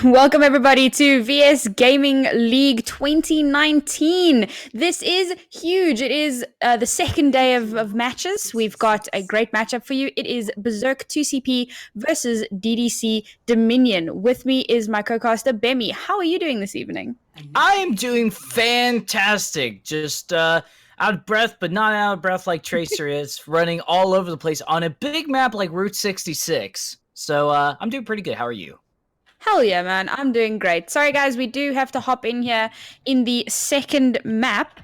Welcome everybody to VSGaming League 2019. This is huge. It is the second day of matches. We've got a great matchup for you. It is BzK 2CP versus DDC Dominion. With me is my co-caster Bemi. How are you doing this evening? I am doing fantastic. Just out of breath, but not out of breath like Tracer is, running all over the place on a big map like Route 66. So I'm doing pretty good. How are you? Hell yeah, man. I'm doing great. Sorry, guys, we do have to hop in here in the second map.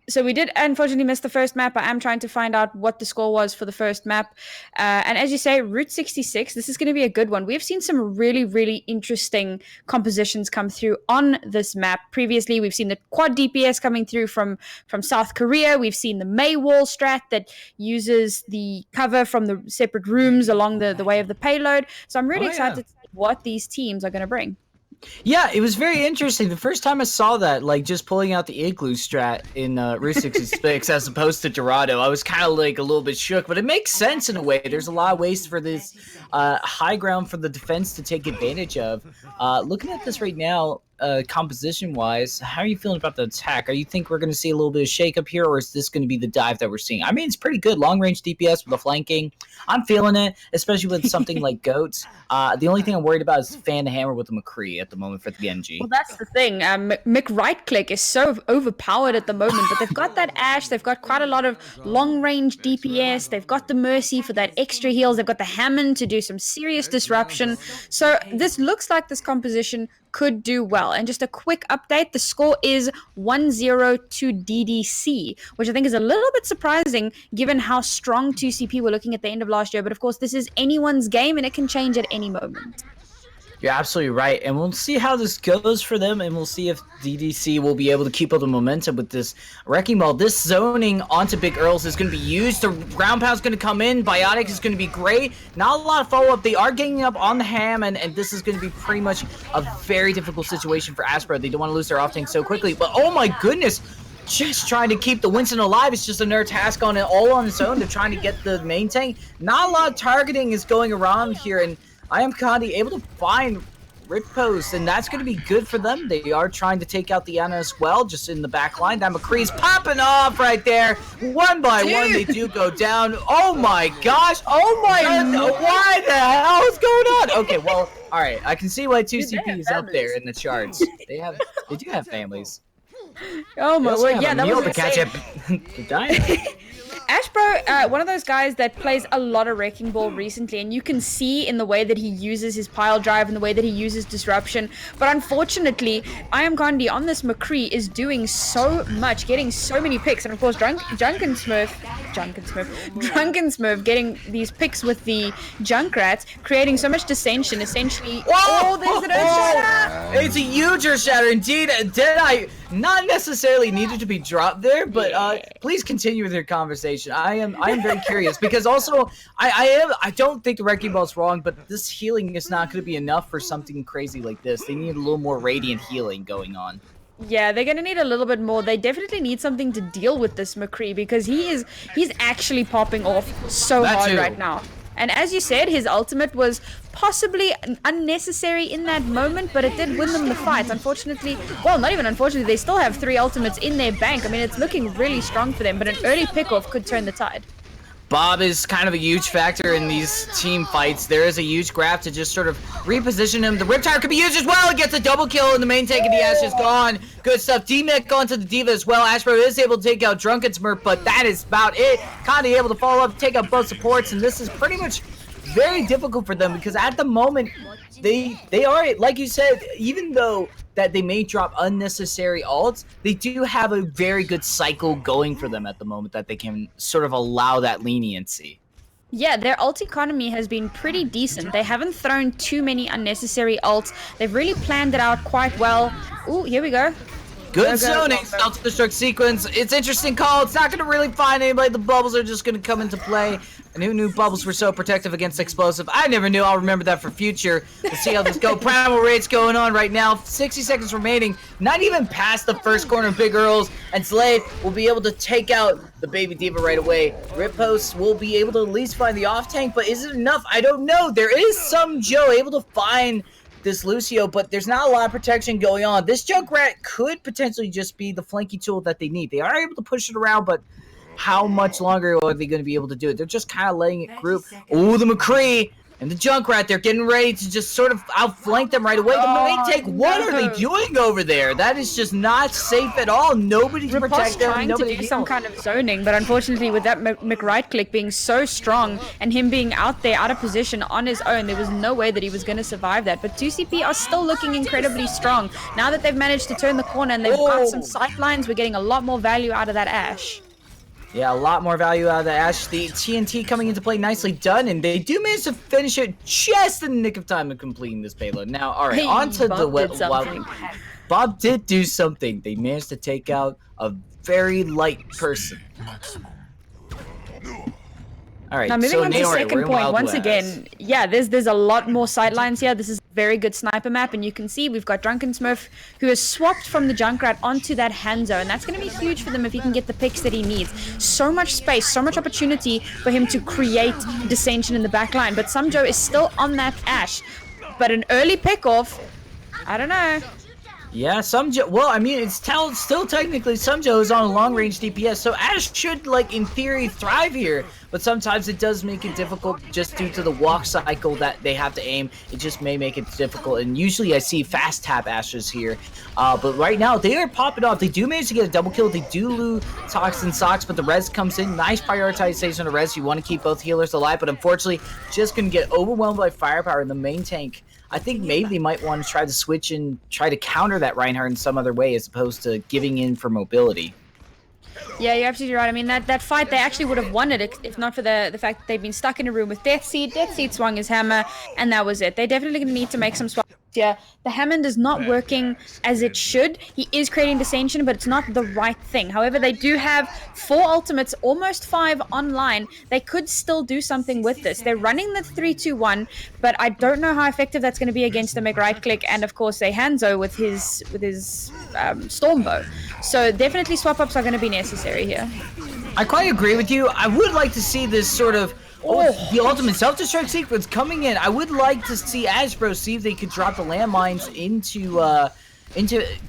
So we did unfortunately miss the first map. I am trying to find out what the score was for the first map. And as you say, Route 66, this is going to be a good one. We've seen some really, really interesting compositions come through on this map. Previously, we've seen the quad DPS coming through from South Korea. We've seen the May wall strat that uses the cover from the separate rooms along the way of the payload. So I'm really excited to see what these teams are going to bring. Yeah, it was very interesting. The first time I saw that, like just pulling out the igloo strat in Route 66 as opposed to Dorado, I was kind of like a little bit shook, but it makes sense in a way. There's a lot of ways for this high ground for the defense to take advantage of. Looking at this right now, composition-wise, how are you feeling about the attack? Are you think we're going to see a little bit of shake-up here, or is this going to be the dive that we're seeing? I mean, it's pretty good. Long-range DPS with the flanking. I'm feeling it, especially with something like Goats. The only thing I'm worried about is Fan the Hammer with the McCree at the moment for the Genji. Well, that's the thing. Mick right-click is so overpowered at the moment, but they've got that Ashe. They've got quite a lot of long-range DPS. They've got the Mercy for that extra heals. They've got the Hammond to do some serious disruption. So this looks like this composition could do well. And just a quick update, the score is 1-0 to DDC, which I think is a little bit surprising given how strong 2CP were looking at the end of last year. But of course, this is anyone's game and it can change at any moment. You're absolutely right, and we'll see how this goes for them, and we'll see if DDC will be able to keep up the momentum with this Wrecking Ball. This zoning onto Big Earls is going to be used. The ground pound is going to come in. Biotic is going to be great. Not a lot of follow-up. They are ganging up on the Ham, and this is going to be pretty much a very difficult situation for Aspro. They don't want to lose their off-tank so quickly, but oh my goodness, just trying to keep the Winston alive. It's just a nerd task on it all on its own. They're trying to get the main tank. Not a lot of targeting is going around here, and I am Kandi able to find Rip Post, and that's going to be good for them. They are trying to take out the Ana as well, just in the back line. That McCree's popping off right there. One by one, they do go down. Oh my gosh. Oh my God. Why the hell is going on? Okay, well, all right. I can see why 2CP is up there in the charts. They do have families. Oh my word. Yeah, that was to catch up. The dynamite. Ashbro, one of those guys that plays a lot of Wrecking Ball recently, and you can see in the way that he uses his pile drive and the way that he uses disruption. But unfortunately, I Am Gandhi on this McCree is doing so much, getting so many picks, and of course, Drunken Smurf getting these picks with the Junkrats, creating so much dissension. Essentially, there's an Earth It's a huge Earth Shatter indeed. Deadeye not necessarily needed to be dropped there, but please continue with your conversation. I am very curious because also I don't think the Wrecking Ball's wrong, but this healing is not going to be enough for something crazy like this. They need a little more radiant healing going on. Yeah, they're going to need a little bit more. They definitely need something to deal with this McCree because he's actually popping off so hard right now. And as you said, his ultimate was possibly unnecessary in that moment, but it did win them the fight. Unfortunately, well, not even unfortunately, they still have 3 ultimates in their bank. I mean, it's looking really strong for them, but an early pickoff could turn the tide. Bob is kind of a huge factor in these team fights. There is a huge grab to just sort of reposition him. The Riptire could be used as well. It gets a double kill, and the main tank of the Ashe is gone. Good stuff. D-Mech onto the Diva as well. Ashbro is able to take out Drunken Smurf, but that is about it. Kandi able to follow up, take out both supports, and this is pretty much very difficult for them because at the moment they are, like you said, even though that they may drop unnecessary ults, they do have a very good cycle going for them at the moment that they can sort of allow that leniency. Yeah, their ult economy has been pretty decent. They haven't thrown too many unnecessary ults. They've really planned it out quite well. Ooh, here we go. Good zoning, self-destruct sequence. It's interesting call. It's not going to really find anybody. The bubbles are just going to come into play. And who knew bubbles were so protective against explosive? I never knew. I'll remember that for future. Let's see how this goes. Primal Raid's going on right now. 60 seconds remaining. Not even past the first corner of Big Earls. And Slade will be able to take out the Baby Diva right away. Rip Post will be able to at least find the off tank. But is it enough? I don't know. There is some Joe able to find this Lucio, but there's not a lot of protection going on. This Junkrat could potentially just be the flanky tool that they need. They are able to push it around, but how much longer are they going to be able to do it? They're just kind of letting it group. Oh, the McCree and the Junkrat, they're getting ready to just sort of outflank them right away. The main take, what are they doing over there? That is just not safe at all. Nobody's protecting them. Trying to do some kind of zoning, but unfortunately with that McRight click being so strong and him being out there, out of position on his own, there was no way that he was going to survive that. But 2CP are still looking incredibly strong. Now that they've managed to turn the corner and they've got some sight lines, we're getting a lot more value out of that Ashe. Yeah, a lot more value out of the Ashe. The TNT coming into play, nicely done, and they do manage to finish it just in the nick of time of completing this payload. Now, all right, on to the wild. Bob did do something. They managed to take out a very light person. All right, now moving so on to Naori, second point, once again, yeah, there's a lot more sightlines here. This is a very good sniper map, and you can see we've got Drunken Smurf, who has swapped from the Junkrat onto that Hanzo, and that's going to be huge for them if he can get the picks that he needs. So much space, so much opportunity for him to create dissension in the back line, but Sumjo is still on that Ashe. But an early pick-off, I don't know. Yeah, Sumjo, well, I mean, it's still technically Sumjo is on a long-range DPS, so Ashe should, like, in theory, thrive here, but sometimes it does make it difficult just due to the walk cycle that they have to aim. It just may make it difficult, and usually I see fast tap Ashes here, but right now, they are popping off. They do manage to get a double kill. They do lose Toxin Socks, but the res comes in. Nice prioritization of the res. You want to keep both healers alive, but unfortunately, just going to get overwhelmed by firepower in the main tank. I think maybe they might want to try to switch and try to counter that Reinhardt in some other way as opposed to giving in for mobility. Yeah, you're absolutely right. I mean, that fight, they actually would have won it if not for the fact that they've been stuck in a room with Deathseed. Deathseed swung his hammer, and that was it. They're definitely going to need to make some swaps here. The Hammond is not working as it should. He is creating dissension, but it's not the right thing. However, they do have 4 ultimates, almost 5 online. They could still do something with this. They're running the 3-2-1, but I don't know how effective that's going to be against the McRight click, and of course, a Hanzo with his Stormbow. So definitely swap-ups are going to be necessary here. I quite agree with you. I would like to see this sort of the ultimate self-destruct sequence coming in. I would like to see Asbro see if they could drop the landmines into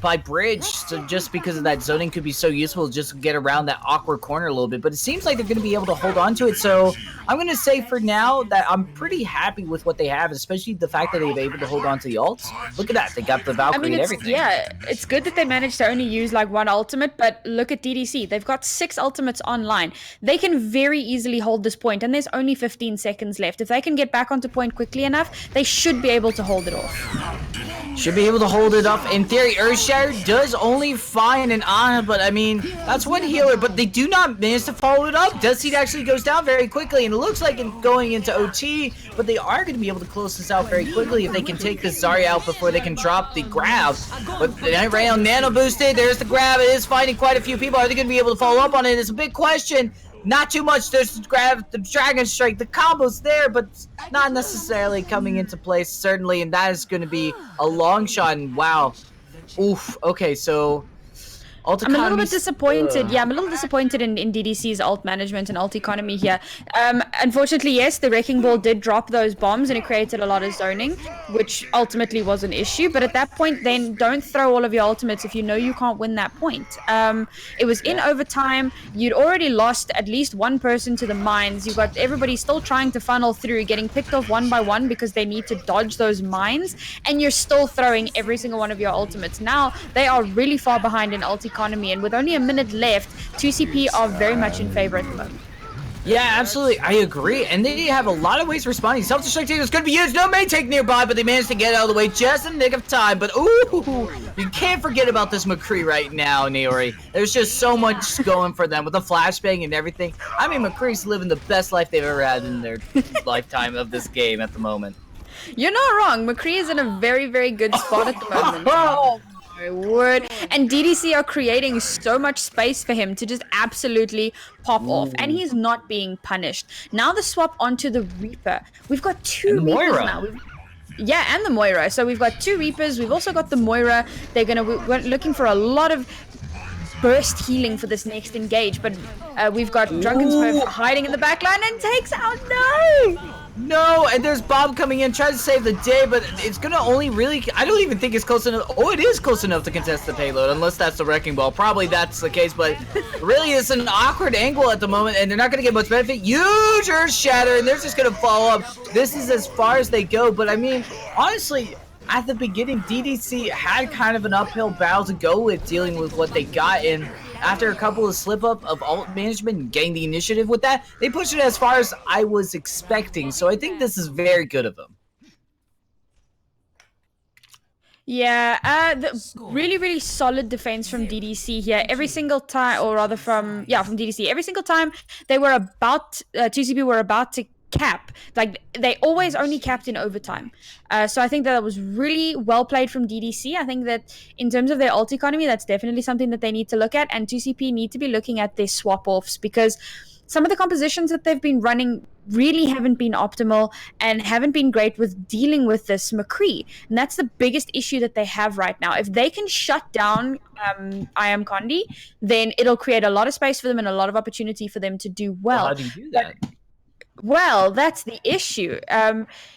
by bridge, so just because of that zoning could be so useful just to get around that awkward corner a little bit, but it seems like they're going to be able to hold on to it. So I'm going to say for now that I'm pretty happy with what they have, especially the fact that they've been able to hold on to the ults. Look at that, they got the Valkyrie and everything. Yeah, it's good that they managed to only use like 1 ultimate, but look at DDC, they've got 6 ultimates online. They can very easily hold this point, and there's only 15 seconds left. If they can get back onto point quickly enough, they should be able to hold it off. Should be able to hold it up. In theory, Earthshatter does only find an Ana, but I mean, that's one healer, but they do not manage to follow it up. Deathseed actually goes down very quickly, and it looks like it's going into OT, but they are going to be able to close this out very quickly if they can take this Zarya out before they can drop the grab. But the Night Rail nano boosted, there's the grab, it is finding quite a few people. Are they going to be able to follow up on it? It's a big question. Not too much. There's the grab, the Dragon Strike, the combo's there, but not necessarily coming into place, certainly, and that is going to be a long shot, and wow. Oof. Okay, so I'm a little bit disappointed. Yeah, I'm a little disappointed in DDC's ult management and ult economy here. Unfortunately, yes, the Wrecking Ball did drop those bombs and it created a lot of zoning, which ultimately was an issue. But at that point, then don't throw all of your ultimates if you know you can't win that point. It was in overtime. You'd already lost at least 1 person to the mines. You've got everybody still trying to funnel through, getting picked off 1 by 1 because they need to dodge those mines, and you're still throwing every single one of your ultimates. Now, they are really far behind in ult economy, and with only a minute left, 2CP are very much in favor at the moment. Yeah, absolutely. I agree. And they have a lot of ways of responding. Self-destruct is going to be used. No main take nearby, but they managed to get out of the way just in the nick of time. But, ooh, you can't forget about this McCree right now, Naori. There's just so much going for them with the flashbang and everything. I mean, McCree's living the best life they've ever had in their lifetime of this game at the moment. You're not wrong. McCree is in a very, very good spot at the moment. Oh. My word. And DDC are creating so much space for him to just absolutely pop off, and he's not being punished. Now the swap onto the Reaper. We've got 2 Reapers now. Yeah, and the Moira. So we've got 2 Reapers. We've also got the Moira. We're looking for a lot of burst healing for this next engage, but we've got Drunken Smurf hiding in the back line and takes out. No! No, and there's Bob coming in, trying to save the day, but it's gonna only really, I don't even think it's close enough. Oh, it is close enough to contest the payload, unless that's the Wrecking Ball. Probably that's the case, but really it's an awkward angle at the moment, and they're not gonna get much benefit. Huge Earth Shatter, and they're just gonna follow up. This is as far as they go, but I mean, honestly, at the beginning, DDC had kind of an uphill battle to go with dealing with what they got, and after a couple of slip-up of ult management and getting the initiative with that, they pushed it as far as I was expecting, so I think this is very good of them. Yeah, really, really solid defense from DDC here. Every single time, or rather from DDC, every single time they were about, 2CP were about to cap, like they always only capped in overtime. So I think that was really well played from DDC. I think that in terms of their ult economy, that's definitely something that they need to look at, and 2CP need to be looking at their swap offs, because some of the compositions that they've been running really haven't been optimal and haven't been great with dealing with this McCree. And that's the biggest issue that they have right now. If they can shut down I Am Condi, then it'll create a lot of space for them and a lot of opportunity for them to do well. How do you do that? Well, that's the issue.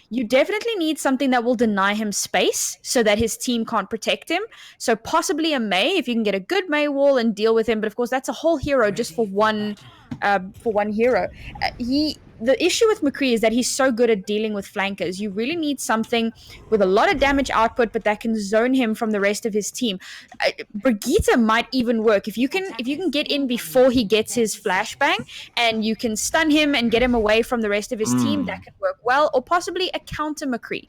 You definitely need something that will deny him space so that his team can't protect him. So possibly a Mei, if you can get a good Mei wall and deal with him. But of course, that's a whole hero just for one hero. The issue with McCree is that he's so good at dealing with flankers. You really need something with a lot of damage output, but that can zone him from the rest of his team. Brigitte might even work if you can get in before he gets his flashbang, and you can stun him and get him away from the rest of his team. That could work well, or possibly a counter McCree,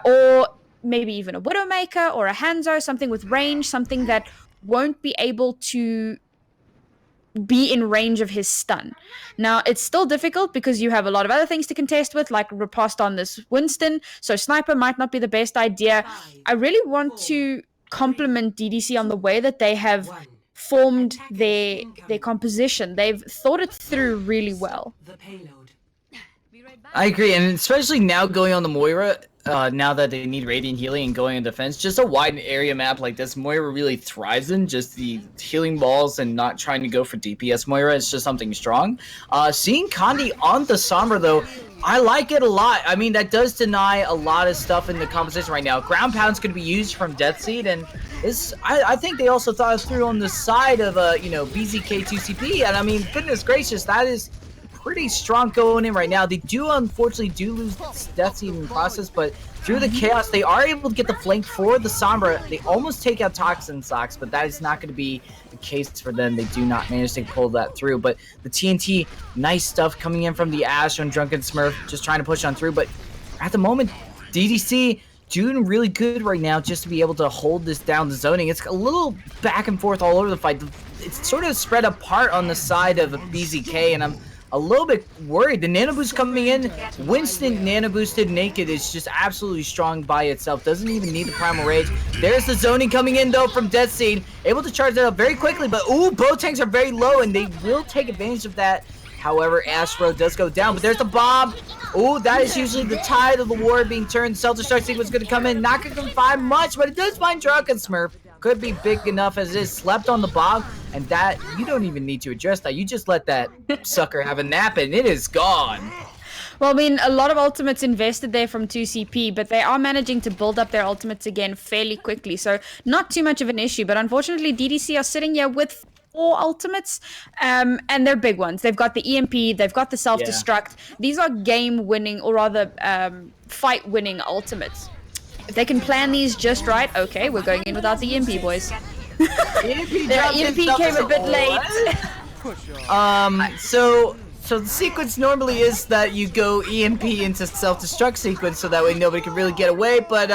or maybe even a Widowmaker or a Hanzo, something with range, something that won't be able to be in range of his stun. Now, it's still difficult because you have a lot of other things to contest with, like riposte on this Winston, so sniper might not be the best idea. I really want to compliment DDC on the way that they have formed their composition. They've thought it through really well. I agree, and especially now going on the Moira, now that they need radiant healing and going in defense, just a wide area map like this, Moira really thrives in, just the healing balls and not trying to go for DPS Moira. It's just something strong. Seeing Condi on the Sombra, though, I like it a lot. I mean, that does deny a lot of stuff in the composition right now. Ground Pound's going to be used from Death Seed, and I think they also thought it through on the side of, BzK 2CP, and I mean, goodness gracious, that is pretty strong going in right now. They unfortunately lose Death Seed in the process, but through the chaos, they are able to get the flank for the Sombra. They almost take out Toxin Socks, but that is not going to be the case for them. They do not manage to pull that through, but the TNT, nice stuff coming in from the Ash on Drunken Smurf, just trying to push on through, but at the moment, DDC doing really good right now just to be able to hold this down. The zoning, it's a little back and forth all over the fight. It's sort of spread apart on the side of BzK, and I'm a little bit worried. The nano boost coming in, Winston nano boosted naked is just absolutely strong by itself. Doesn't even need the primal rage. There's the zoning coming in though from Death Seed, able to charge that up very quickly, but bow tanks are very low and they will take advantage of that. However, Astro does go down, but there's the bomb. That is usually the tide of the war being turned. Self-destruct sequence going to come in, not going to find much, but it does find Drunken Smurf. Could be big enough as it is. Slept on the bomb, and that, you don't even need to address that. You just let that sucker have a nap, and it is gone. Well, I mean, a lot of ultimates invested there from 2CP, but they are managing to build up their ultimates again fairly quickly, so not too much of an issue. But unfortunately, DDC are sitting here with 4 ultimates, and they're big ones. They've got the EMP, they've got the self-destruct. Yeah. These are game-winning, or rather, fight-winning ultimates. If they can plan these just right, okay, we're going in without the EMP, boys. The EMP came a bit late. So the sequence normally is that you go EMP into self-destruct sequence, so that way nobody can really get away, but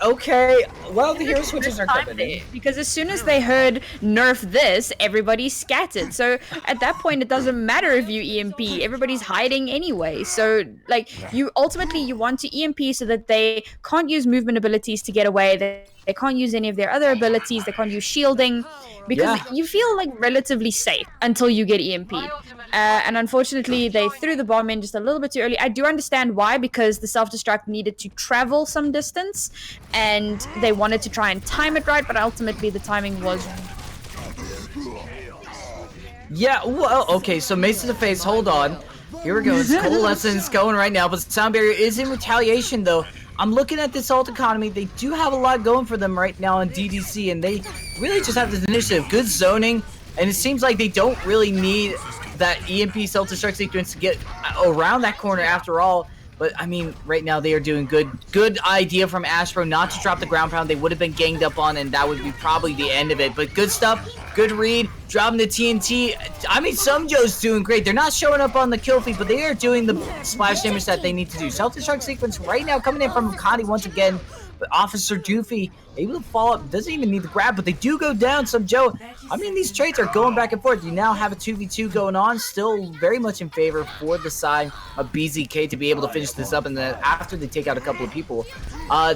okay. Well, the hero switches are coming in. Because as soon as they heard nerf this, everybody scattered. So at that point, it doesn't matter if you EMP. Everybody's hiding anyway. So like you ultimately want to EMP so that they can't use movement abilities to get away. They can't use any of their other abilities. They can't use shielding. Because you feel like relatively safe until you get EMP'd. And unfortunately, they threw the bomb in just a little bit too early. I do understand why, because the self-destruct needed to travel some distance, and they wanted to try and time it right, but ultimately the timing was... Yeah, well, okay, so Mace to the face, hold on. Here we go. It's Coalescence going right now, but Sound Barrier is in retaliation, though. I'm looking at this ult economy. They do have a lot going for them right now on DDC, and they really just have this initiative. Good zoning, and it seems like they don't really need that EMP self-destruct sequence to get around that corner after all. But, I mean, right now they are doing good. Good idea from Astro not to drop the ground pound. They would have been ganged up on, and that would be probably the end of it. But good stuff. Good read. Dropping the TNT. I mean, Sumjo's doing great. They're not showing up on the kill feed, but they are doing the splash damage that they need to do. Self-destruct sequence right now coming in from Makati once again. But Officer Doofy able to follow up. Doesn't even need the grab, but they do go down. Sumjo, I mean, these trades are going back and forth. You now have a 2v2 going on. Still very much in favor for the side of BzK to be able to finish this up. And then after they take out a couple of people,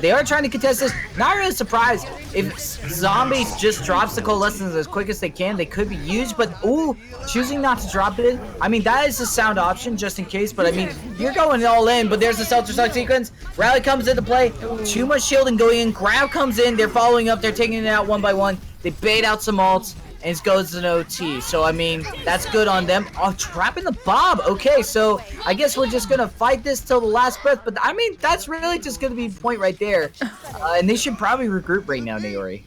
they are trying to contest this. Not really surprised. If Zombies just drops the Coalescence as quick as they can, they could be used. But, ooh, choosing not to drop it. I mean, that is a sound option just in case. But, I mean, you're going all in. But there's the self-destruct sequence. Rally comes into play. Too much shielding going in. Grab comes in. They're following up. They're taking it out one by one. They bait out some ults, and it goes to an OT. So, I mean, that's good on them. Oh, trapping the Bob. Okay, so I guess we're just going to fight this till the last breath. But, I mean, that's really just going to be the point right there. And they should probably regroup right now, Naori.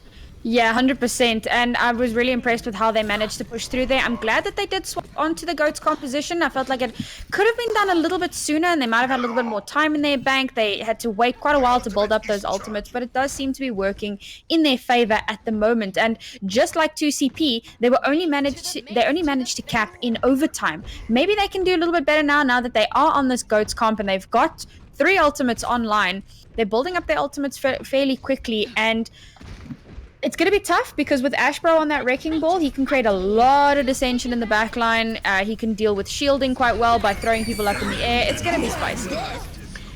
Yeah, 100%. And I was really impressed with how they managed to push through there. I'm glad that they did swap onto the GOAT's composition. I felt like it could have been done a little bit sooner, and they might have had a little bit more time in their bank. They had to wait quite a while to build up those ultimates, but it does seem to be working in their favor at the moment. And just like 2CP, they only managed to cap in overtime. Maybe they can do a little bit better now that they are on this GOAT's comp and they've got 3 ultimates online. They're building up their ultimates fairly quickly, and it's going to be tough because with Ashbro on that Wrecking Ball, he can create a lot of dissension in the backline. He can deal with shielding quite well by throwing people up in the air. It's going to be spicy.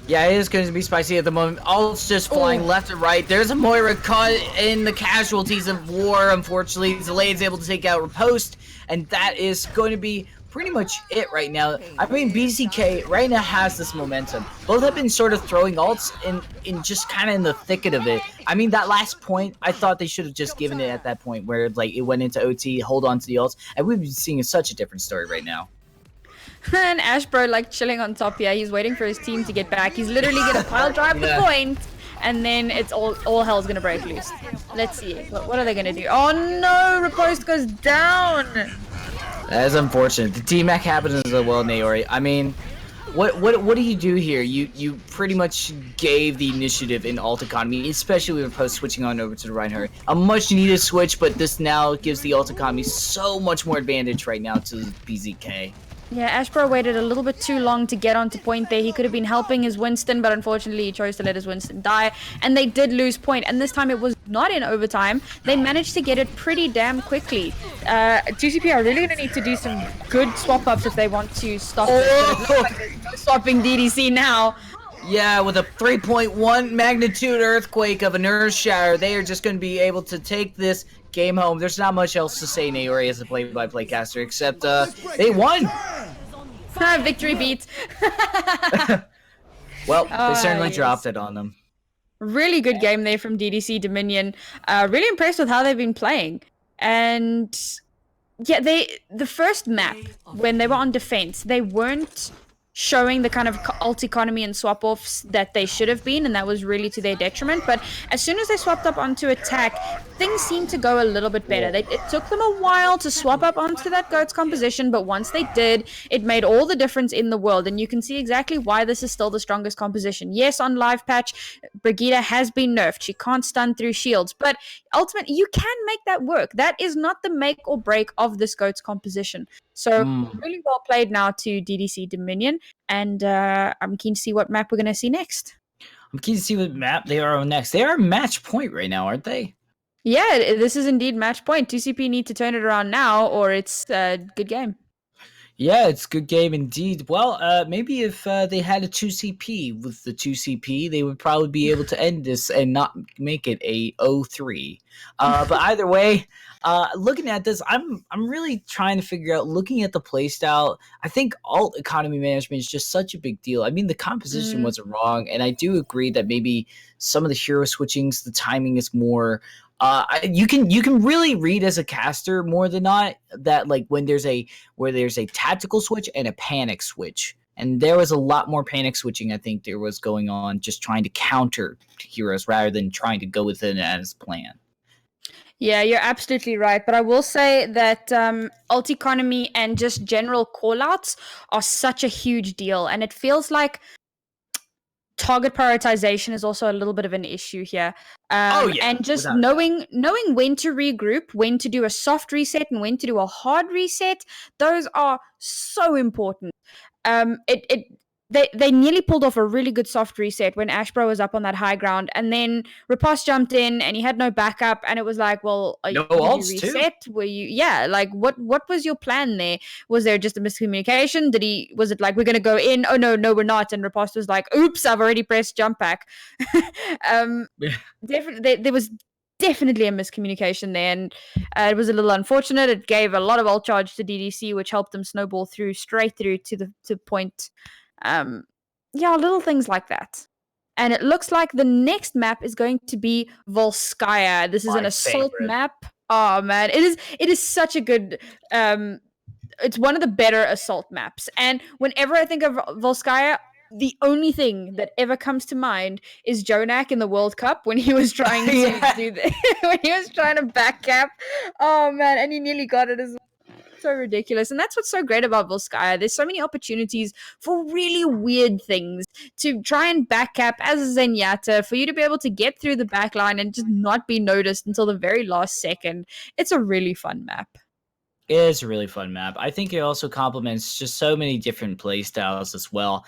Yeah, it is going to be spicy at the moment. Ult's just flying left and right. There's a Moira caught in the casualties of war, unfortunately. Zalade's able to take out Riposte, and that is going to be pretty much it right now. I mean, BzK right now has this momentum. Both have been sort of throwing ults in just kind of in the thicket of it. I mean, that last point, I thought they should have just given it at that point where like it went into OT, hold on to the ults, and we've been seeing such a different story right now. And Ashbro like chilling on top here. He's waiting for his team to get back. He's literally gonna pile drive the point, and then it's all hell's gonna break loose. Let's see. What are they gonna do? Oh no! Riposte goes down. That is unfortunate. The T-Mac happens as well, Naori. I mean, what do you do here? You pretty much gave the initiative in ult economy, especially with Riposte switching on over to the Reinhardt. A much needed switch, but this now gives the ult economy so much more advantage right now to BzK. Yeah, Ashbro waited a little bit too long to get onto point there. He could have been helping his Winston, but unfortunately he chose to let his Winston die. And they did lose point, and this time it was not in overtime. They managed to get it pretty damn quickly. 2CP are really going to need to do some good swap-ups if they want to stop swapping DDC now. Yeah, with a 3.1 magnitude earthquake of an earth shatter, they are just going to be able to take this game home. There's not much else to say, Naori, as a play-by-play caster, except they won. Victory beat. Well, they certainly dropped it on them. Really good game there from DDC Dominion. Really impressed with how they've been playing. And yeah, the first map, when they were on defense, they weren't showing the kind of ult economy and swap-offs that they should have been, and that was really to their detriment. But as soon as they swapped up onto attack, things seemed to go a little bit better. It took them a while to swap up onto that GOAT's composition, but once they did, it made all the difference in the world, and you can see exactly why this is still the strongest composition. Yes, on live patch, Brigitte has been nerfed. She can't stun through shields, but ultimately, you can make that work. That is not the make or break of this GOAT's composition. So really well played now to DDC Dominion, and I'm keen to see what map we're going to see next. I'm keen to see what map they are on next. They are match point right now, aren't they? Yeah, this is indeed match point. 2CP need to turn it around now, or it's a good game. Yeah, it's a good game indeed. Well, maybe if they had a 2CP with the 2CP, they would probably be able to end this and not make it a 0-3. But either way, looking at this, I'm really trying to figure out, looking at the playstyle, I think alt economy management is just such a big deal. I mean, the composition wasn't wrong, and I do agree that maybe some of the hero switchings, the timing is more You can really read as a caster more than not that like when there's a tactical switch and a panic switch. And there was a lot more panic switching, I think, there was going on, just trying to counter heroes rather than trying to go within it as planned. Yeah, you're absolutely right. But I will say that ult economy and just general callouts are such a huge deal. And it feels like target prioritization is also a little bit of an issue here. And just knowing when to regroup, when to do a soft reset, and when to do a hard reset, those are so important. They nearly pulled off a really good soft reset when Ashbro was up on that high ground, and then Riposte jumped in and he had no backup, and it was like, well, no did ults you reset? too? Were you like what was your plan there? Was there just a miscommunication? Was it like, we're gonna go in? Oh no, we're not. And Riposte was like, oops, I've already pressed jump back. Definitely there was definitely a miscommunication there, and it was a little unfortunate. It gave a lot of ult charge to DDC, which helped them snowball straight through to point. Little things like that. And it looks like the next map is going to be Volskaya. This is an assault map. Oh man, it is such a good it's one of the better assault maps. And whenever I think of Volskaya, the only thing that ever comes to mind is Jonak in the World Cup when he was trying to do when he was trying to back cap. Oh man, and he nearly got it as well. So ridiculous. And that's what's so great about Volskaya. There's so many opportunities for really weird things to try and back cap as a Zenyatta, for you to be able to get through the back line and just not be noticed until the very last second. It's a really fun map. It is a really fun map. I think it also complements just so many different play styles as well.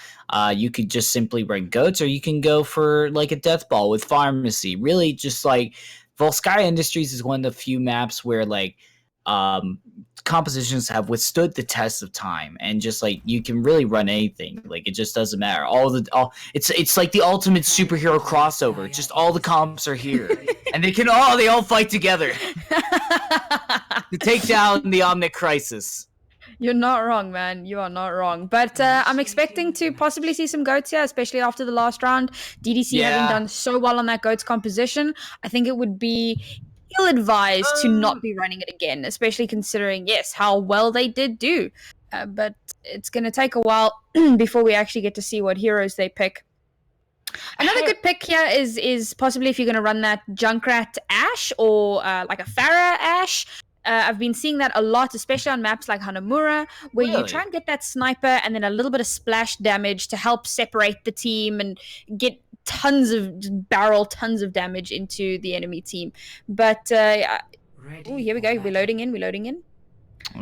You could just simply run goats, or you can go for like a death ball with pharmacy. Really, just like Volskaya Industries is one of the few maps where like compositions have withstood the test of time, and just like you can really run anything. Like it just doesn't matter. It's like the ultimate superhero crossover. Just all the comps are here, and they all fight together to take down the Omnic Crisis. You're not wrong, man. You are not wrong. But I'm expecting to possibly see some goats here, especially after the last round. DDC having done so well on that goats composition, I think it would be ill-advised to not be running it again, especially considering, yes, how well they did do. But it's going to take a while before we actually get to see what heroes they pick. Another good pick here is possibly if you're going to run that Junkrat Ashe or like a Pharah Ashe. I've been seeing that a lot, especially on maps like Hanamura, where you try and get that sniper and then a little bit of splash damage to help separate the team and get tons of damage into the enemy team. But here we go. We're loading in.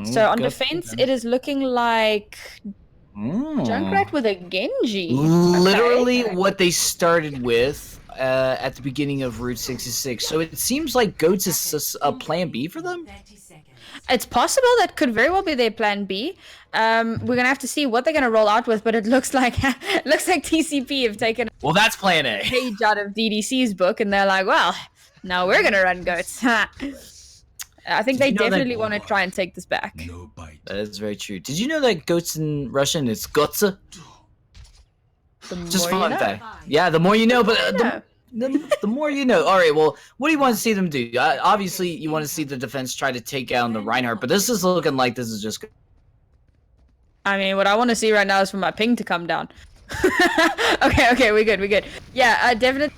So on defense, it is looking like Junkrat with a Genji. Literally what they started with at the beginning of Route 66. So it seems like Goats is a plan B for them? It's possible. That could very well be their plan B. We're gonna have to see what they're gonna roll out with, but it looks like TCP have taken that's plan A. Page out of DDC's book, and they're like, well, now we're gonna run Goats. I think they definitely want to try and take this back. That is very true. Did you know that Goats in Russian is Gotsa? Just fun fact. Yeah, the more you know, but the more you know. All right, well, what do you want to see them do? Obviously, you want to see the defense try to take down the Reinhardt, but this is looking like this is just... I mean, what I want to see right now is for my ping to come down. Okay, we're good. Yeah, definitely.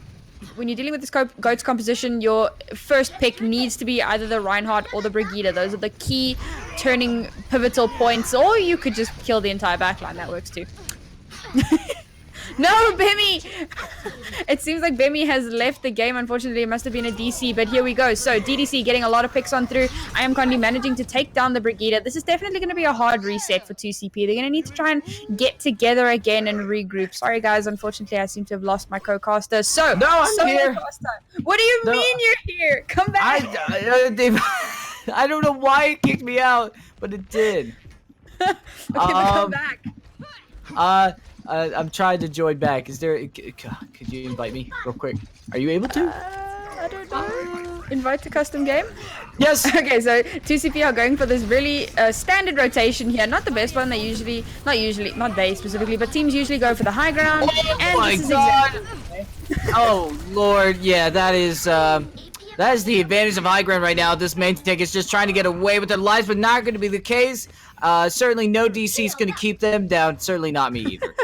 When you're dealing with this Goats composition, your first pick needs to be either the Reinhardt or the Brigitte. Those are the key turning pivotal points, or you could just kill the entire backline. That works too. No, Bemi! It seems like Bemi has left the game. Unfortunately, it must have been a DC, but here we go. So, DDC getting a lot of picks on through. I am currently managing to take down the Brigitte. This is definitely going to be a hard reset for 2CP. They're going to need to try and get together again and regroup. Sorry, guys. Unfortunately, I seem to have lost my co-caster. So, no, I'm here. What do you mean you're here? Come back. I don't know why it kicked me out, but it did. Okay, but come back. I'm trying to join back. Is there... Could you invite me real quick? Are you able to? I don't know. Invite to custom game? Yes! Okay, so 2CP are going for this really standard rotation here. Not the best one. They usually... Not they specifically, but teams usually go for the high ground. Oh my god! Oh, Lord. Yeah, that is That is the advantage of high ground right now. This main tank is just trying to get away with their lives, but not going to be the case. Certainly no DC is going to keep them down. Certainly not me either.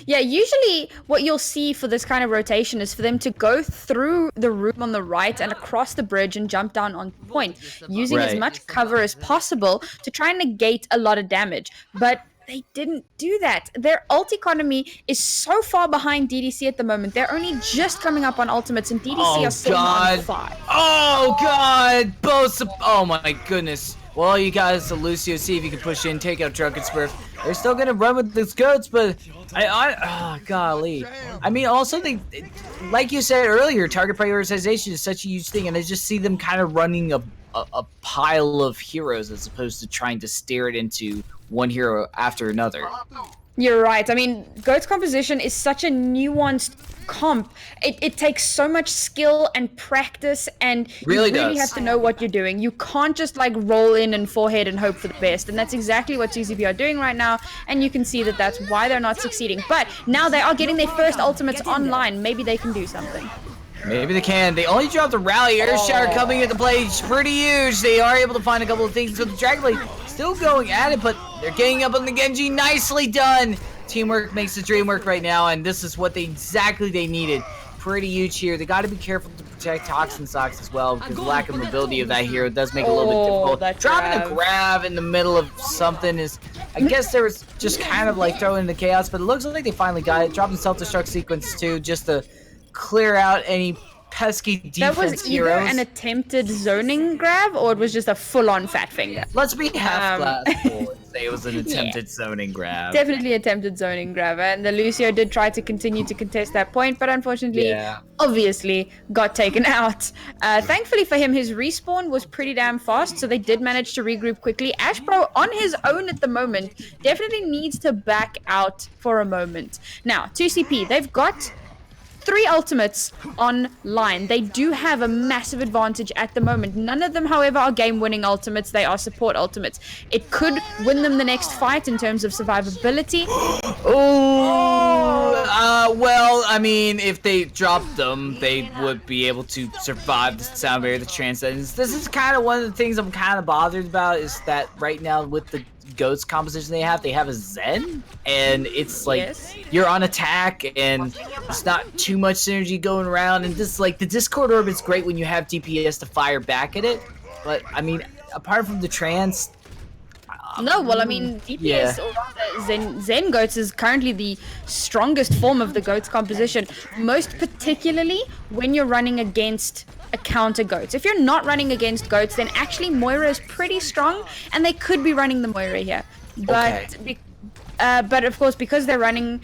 Yeah, usually what you'll see for this kind of rotation is for them to go through the room on the right and across the bridge and jump down on point, using as much cover as possible to try and negate a lot of damage. But they didn't do that. Their ult economy is so far behind DDC at the moment. They're only just coming up on ultimates, and DDC are still on 5. Oh, God. Both. Oh, my goodness. Well, you guys, Lucio, see if you can push in, take out Drunken Smurf. They're still going to run with these goats, but oh, golly. I mean, also, like you said earlier, target prioritization is such a huge thing, and I just see them kind of running a pile of heroes as opposed to trying to steer it into one hero after another. You're right. I mean, GOAT's composition is such a nuanced comp. It takes so much skill and practice, and you really have to know what you're doing. You can't just like roll in and forehead and hope for the best, and that's exactly what TCP are doing right now, and you can see that that's why they're not succeeding. But now they are getting their first ultimates online. Maybe they can do something. Maybe they can. They only dropped the rally. Earth Shower coming into play. It's pretty huge. They are able to find a couple of things with the Dragon Blade. Still going at it, but they're getting up on the Genji. Nicely done. Teamwork makes the dream work right now, and this is what exactly they needed. Pretty huge here. They got to be careful to protect Toxin Socks as well, because the lack of mobility of that hero does make it a little bit difficult. Dropping a grab in the middle of something is, I guess there was just kind of like throwing in the chaos, but it looks like they finally got it. Dropping self-destruct sequence too, just to clear out any pesky defense heroes. That was either an attempted zoning grab, or it was just a full-on fat finger. Let's be half glass full and say it was an attempted zoning grab. Definitely attempted zoning grab, and the Lucio did try to continue to contest that point, but unfortunately, obviously, got taken out. Thankfully for him, his respawn was pretty damn fast, so they did manage to regroup quickly. Ashbro, on his own at the moment, definitely needs to back out for a moment. Now, 2CP, they've got 3 ultimates online. They do have a massive advantage at the moment. None of them, however, are game-winning ultimates. They are support ultimates. It could win them the next fight in terms of survivability. Well, I mean, if they dropped them, they would be able to survive the sound barrier, the transcendence. This is kind of one of the things I'm kind of bothered about, is that right now with the GOAT's composition they have a Zen, and it's like you're on attack and it's not too much synergy going around, and this like the Discord orb is great when you have DPS to fire back at it, but I mean apart from the trans no, well, I mean, DPS, or rather Zen Goats is currently the strongest form of the Goats composition, most particularly when you're running against a counter Goats. If you're not running against Goats, then actually Moira is pretty strong, and they could be running the Moira here. But, but of course, because they're running...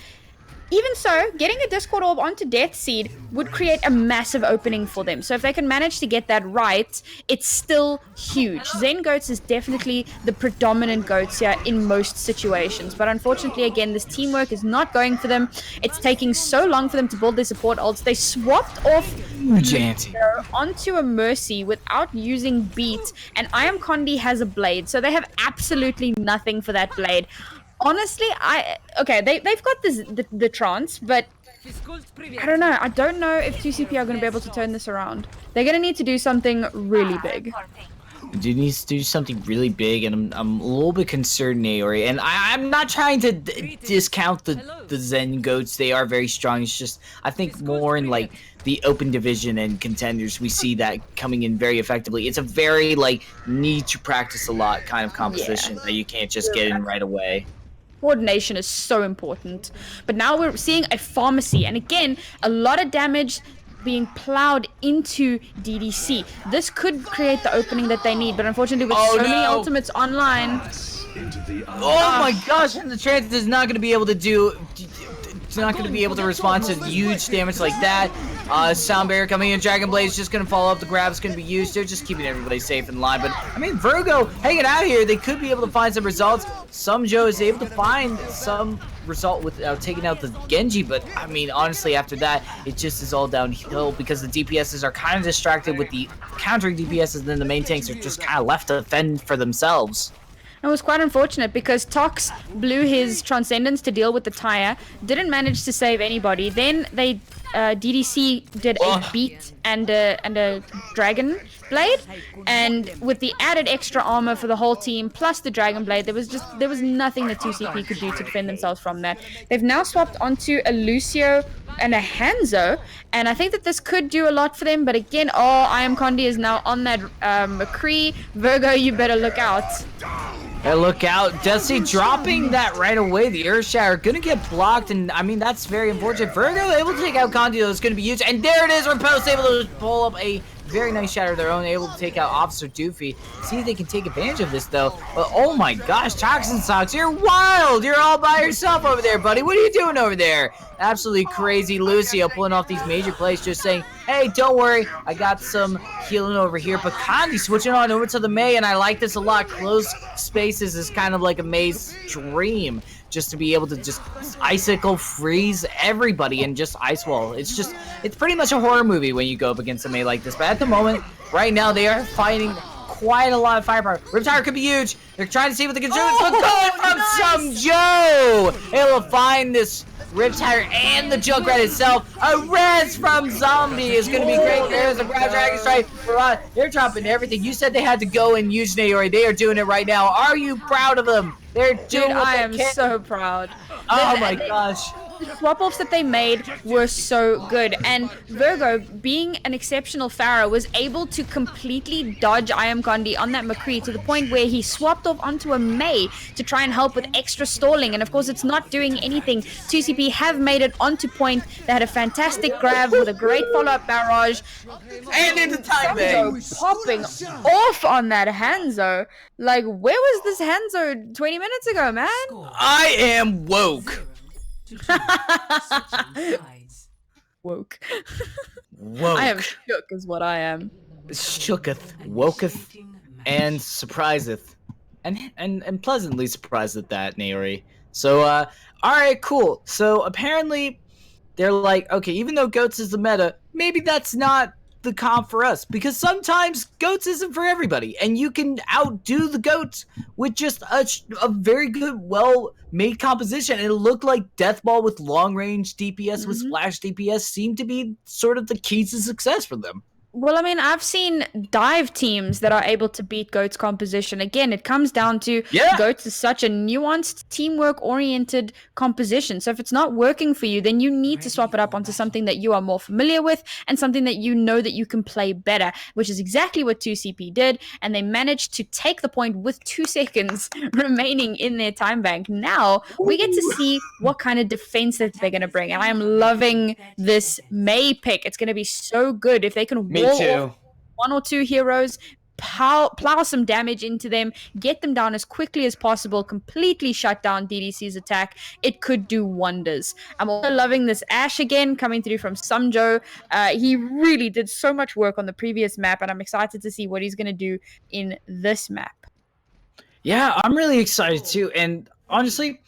Even so, getting a Discord Orb onto Death Seed would create a massive opening for them. So if they can manage to get that right, it's still huge. Zen Goats is definitely the predominant Goats here in most situations. But unfortunately, again, this teamwork is not going for them. It's taking so long for them to build their support ults. They swapped off onto a Mercy without using Beat. And I Am Condi has a Blade. So they have absolutely nothing for that Blade. Honestly, they've got the trance, but I don't know. I don't know if 2CP are going to be able to turn this around. They're going to need to do something really big. Do need to do something really big, and I'm a little bit concerned, Naori. And I'm not trying to discount the Zen Goats. They are very strong. It's just I think more in like the open division and contenders, we see that coming in very effectively. It's a very like need to practice a lot kind of composition that you can't just get in right away. Coordination is so important. But now we're seeing a pharmacy, and again, a lot of damage being plowed into DDC. This could create the opening that they need, but unfortunately with so many ultimates online... Oh my gosh, and the trans is not going to be able to do... It's not going to be able to respond to huge damage like that. Sound barrier coming in. Dragon Blade is just going to follow up. The grab is going to be used. They're just keeping everybody safe in line. But, I mean, Virgo hanging out here. They could be able to find some results. Some Joe is able to find some result without taking out the Genji. But, I mean, honestly, after that, it just is all downhill because the DPSs are kind of distracted with the countering DPSs, and then the main tanks are just kind of left to fend for themselves. It was quite unfortunate because Tox blew his Transcendence to deal with the tire, didn't manage to save anybody. Then they DDC did a beat and a dragon blade, and with the added extra armor for the whole team plus the dragon blade, there was nothing that 2CP could do to defend themselves from that. They've now swapped onto a Lucio and a Hanzo, and I think that this could do a lot for them. But again, I Am Condi is now on that McCree. Virgo, you better look out. Hey, look out. DDC dropping that right away. The Earth Shatter gonna get blocked, and I mean, that's very unfortunate. Virgo able to take out Condi, though, is gonna be huge. And there it is. Riposte able to pull up a very nice shatter of their own, able to take out Officer Doofy. See if they can take advantage of this, though. But oh my gosh, Toxin Socks, you're wild. You're all by yourself over there, buddy. What are you doing over there? Absolutely crazy. Lucio pulling off these major plays, just saying, hey, don't worry, I got some healing over here. But Condi switching on over to the Mei, and I like this a lot. Closed spaces is kind of like a Mei's dream, just to be able to just icicle freeze everybody and just ice wall. It's pretty much a horror movie when you go up against a Mei like this. But at the moment, right now, they are fighting quite a lot of firepower. Riptire could be huge. They're trying to see what they can do. But going from some Joe, able to find this Riptire and the Junkrat itself. A res from Zombie is going to be great. There's a Ground Dragon Strike. They're dropping everything. You said they had to go and use Naori. They are doing it right now. Are you proud of them? They're doing what I they am can. so proud. Oh my gosh. The swap-offs that they made were so good, and Virgo, being an exceptional Pharaoh, was able to completely dodge I Am Condi on that McCree to the point where he swapped off onto a Mei to try and help with extra stalling, and of course it's not doing anything. 2CP have made it onto point. They had a fantastic grab with a great follow-up barrage. And into time bang. Popping off on that Hanzo. Like, where was this Hanzo 20 minutes ago, man? I am woke. Woke. Woke. I am shook is what I am. Shooketh, woketh, and surpriseth. And pleasantly surprised at that, Naori. So, alright, cool. So, apparently, they're like, okay, even though GOATS is the meta, maybe that's not the comp for us, because sometimes GOATS isn't for everybody, and you can outdo the GOATS with just a very good, well-made composition. And it looked like Deathball with long-range DPS with splash DPS seemed to be sort of the key to success for them. Well, I mean, I've seen dive teams that are able to beat GOAT's composition. Again, it comes down to GOATS is such a nuanced, teamwork-oriented composition. So if it's not working for you, then you need to swap it up onto something that you are more familiar with and something that you know that you can play better, which is exactly what 2CP did. And they managed to take the point with 2 seconds remaining in their time bank. Now, we get to see what kind of defense that they're going to bring. And I am loving this Mei pick. It's going to be so good if they can too. 1 or 2 heroes, plow some damage into them, get them down as quickly as possible, completely shut down DDC's attack. It could do wonders. I'm also loving this Ashe again, coming through from Sumjo. He really did so much work on the previous map, and I'm excited to see what he's going to do in this map. Yeah, I'm really excited too, and honestly,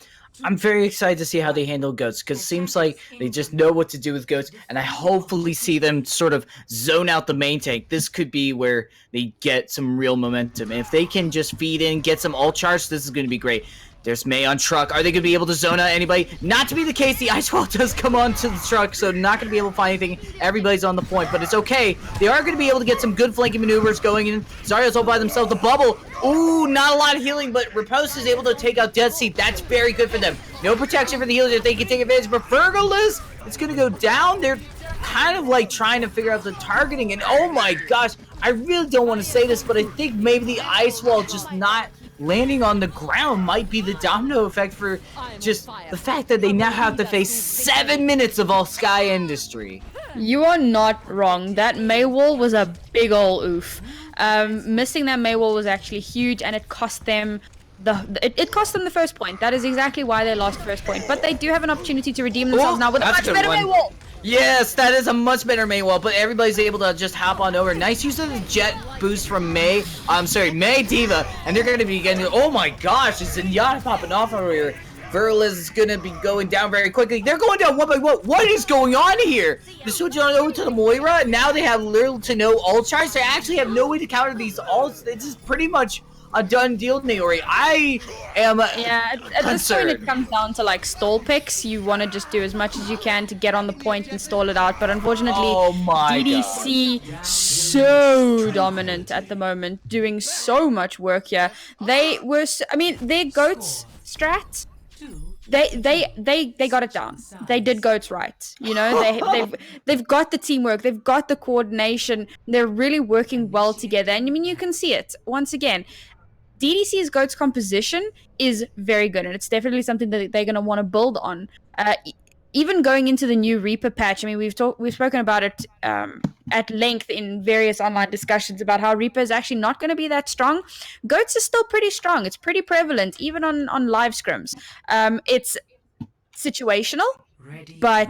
I'm very excited to see how they handle GOATS, because it seems like they just know what to do with GOATS, and I hopefully see them sort of zone out the main tank. This could be where they get some real momentum. And if they can just feed in, get some ult charge, this is going to be great. There's Mei on truck. Are they going to be able to zone out anybody? Not to be the case. The Ice Wall does come on to the truck, so not going to be able to find anything. Everybody's on the point, but it's okay. They are going to be able to get some good flanking maneuvers going in. Zarya's all by themselves. The bubble. Ooh, not a lot of healing, but Riposte is able to take out DDC. That's very good for them. No protection for the healers if they can take advantage. But Virgolus, it's going to go down. They're kind of like trying to figure out the targeting. And oh my gosh, I really don't want to say this, but I think maybe the Ice Wall just not landing on the ground might be the domino effect for just the fact that they now have to face 7 minutes of all Sky Industry. You are not wrong. That Mei wall was a big ol' oof. Missing that Mei wall was actually huge, and it cost them it cost them the first point. That is exactly why they lost first point. But they do have an opportunity to redeem themselves now with a much better Mei wall. Yes, that is a much better Mei wall, but everybody's able to just hop on over. Nice use of the jet boost from Mei. Mei D.Va, and they're going to be getting. Oh my gosh, it's Zenyatta popping off over here. Virgolus is going to be going down very quickly. They're going down one by one. What is going on here? They switch on over to the Moira. Now they have little to no ult charge. They actually have no way to counter these ults. It's just pretty much a done deal, Naori. I am Yeah, at this point it comes down to like stall picks. You want to just do as much as you can to get on the point and stall it out. But unfortunately, Oh my DDC so dominant at the moment, doing so much work here. They were, I mean, their goats strat. They got it down. They did goats right. You know, they've got the teamwork, they've got the coordination. They're really working well together. And I mean, you can see it once again. DDC's goats composition is very good, and it's definitely something that they're going to want to build on. Even going into the new Reaper patch, I mean, we've spoken about it at length in various online discussions about how Reaper is actually not going to be that strong. Goats is still pretty strong. It's pretty prevalent, even on live scrims. It's situational, but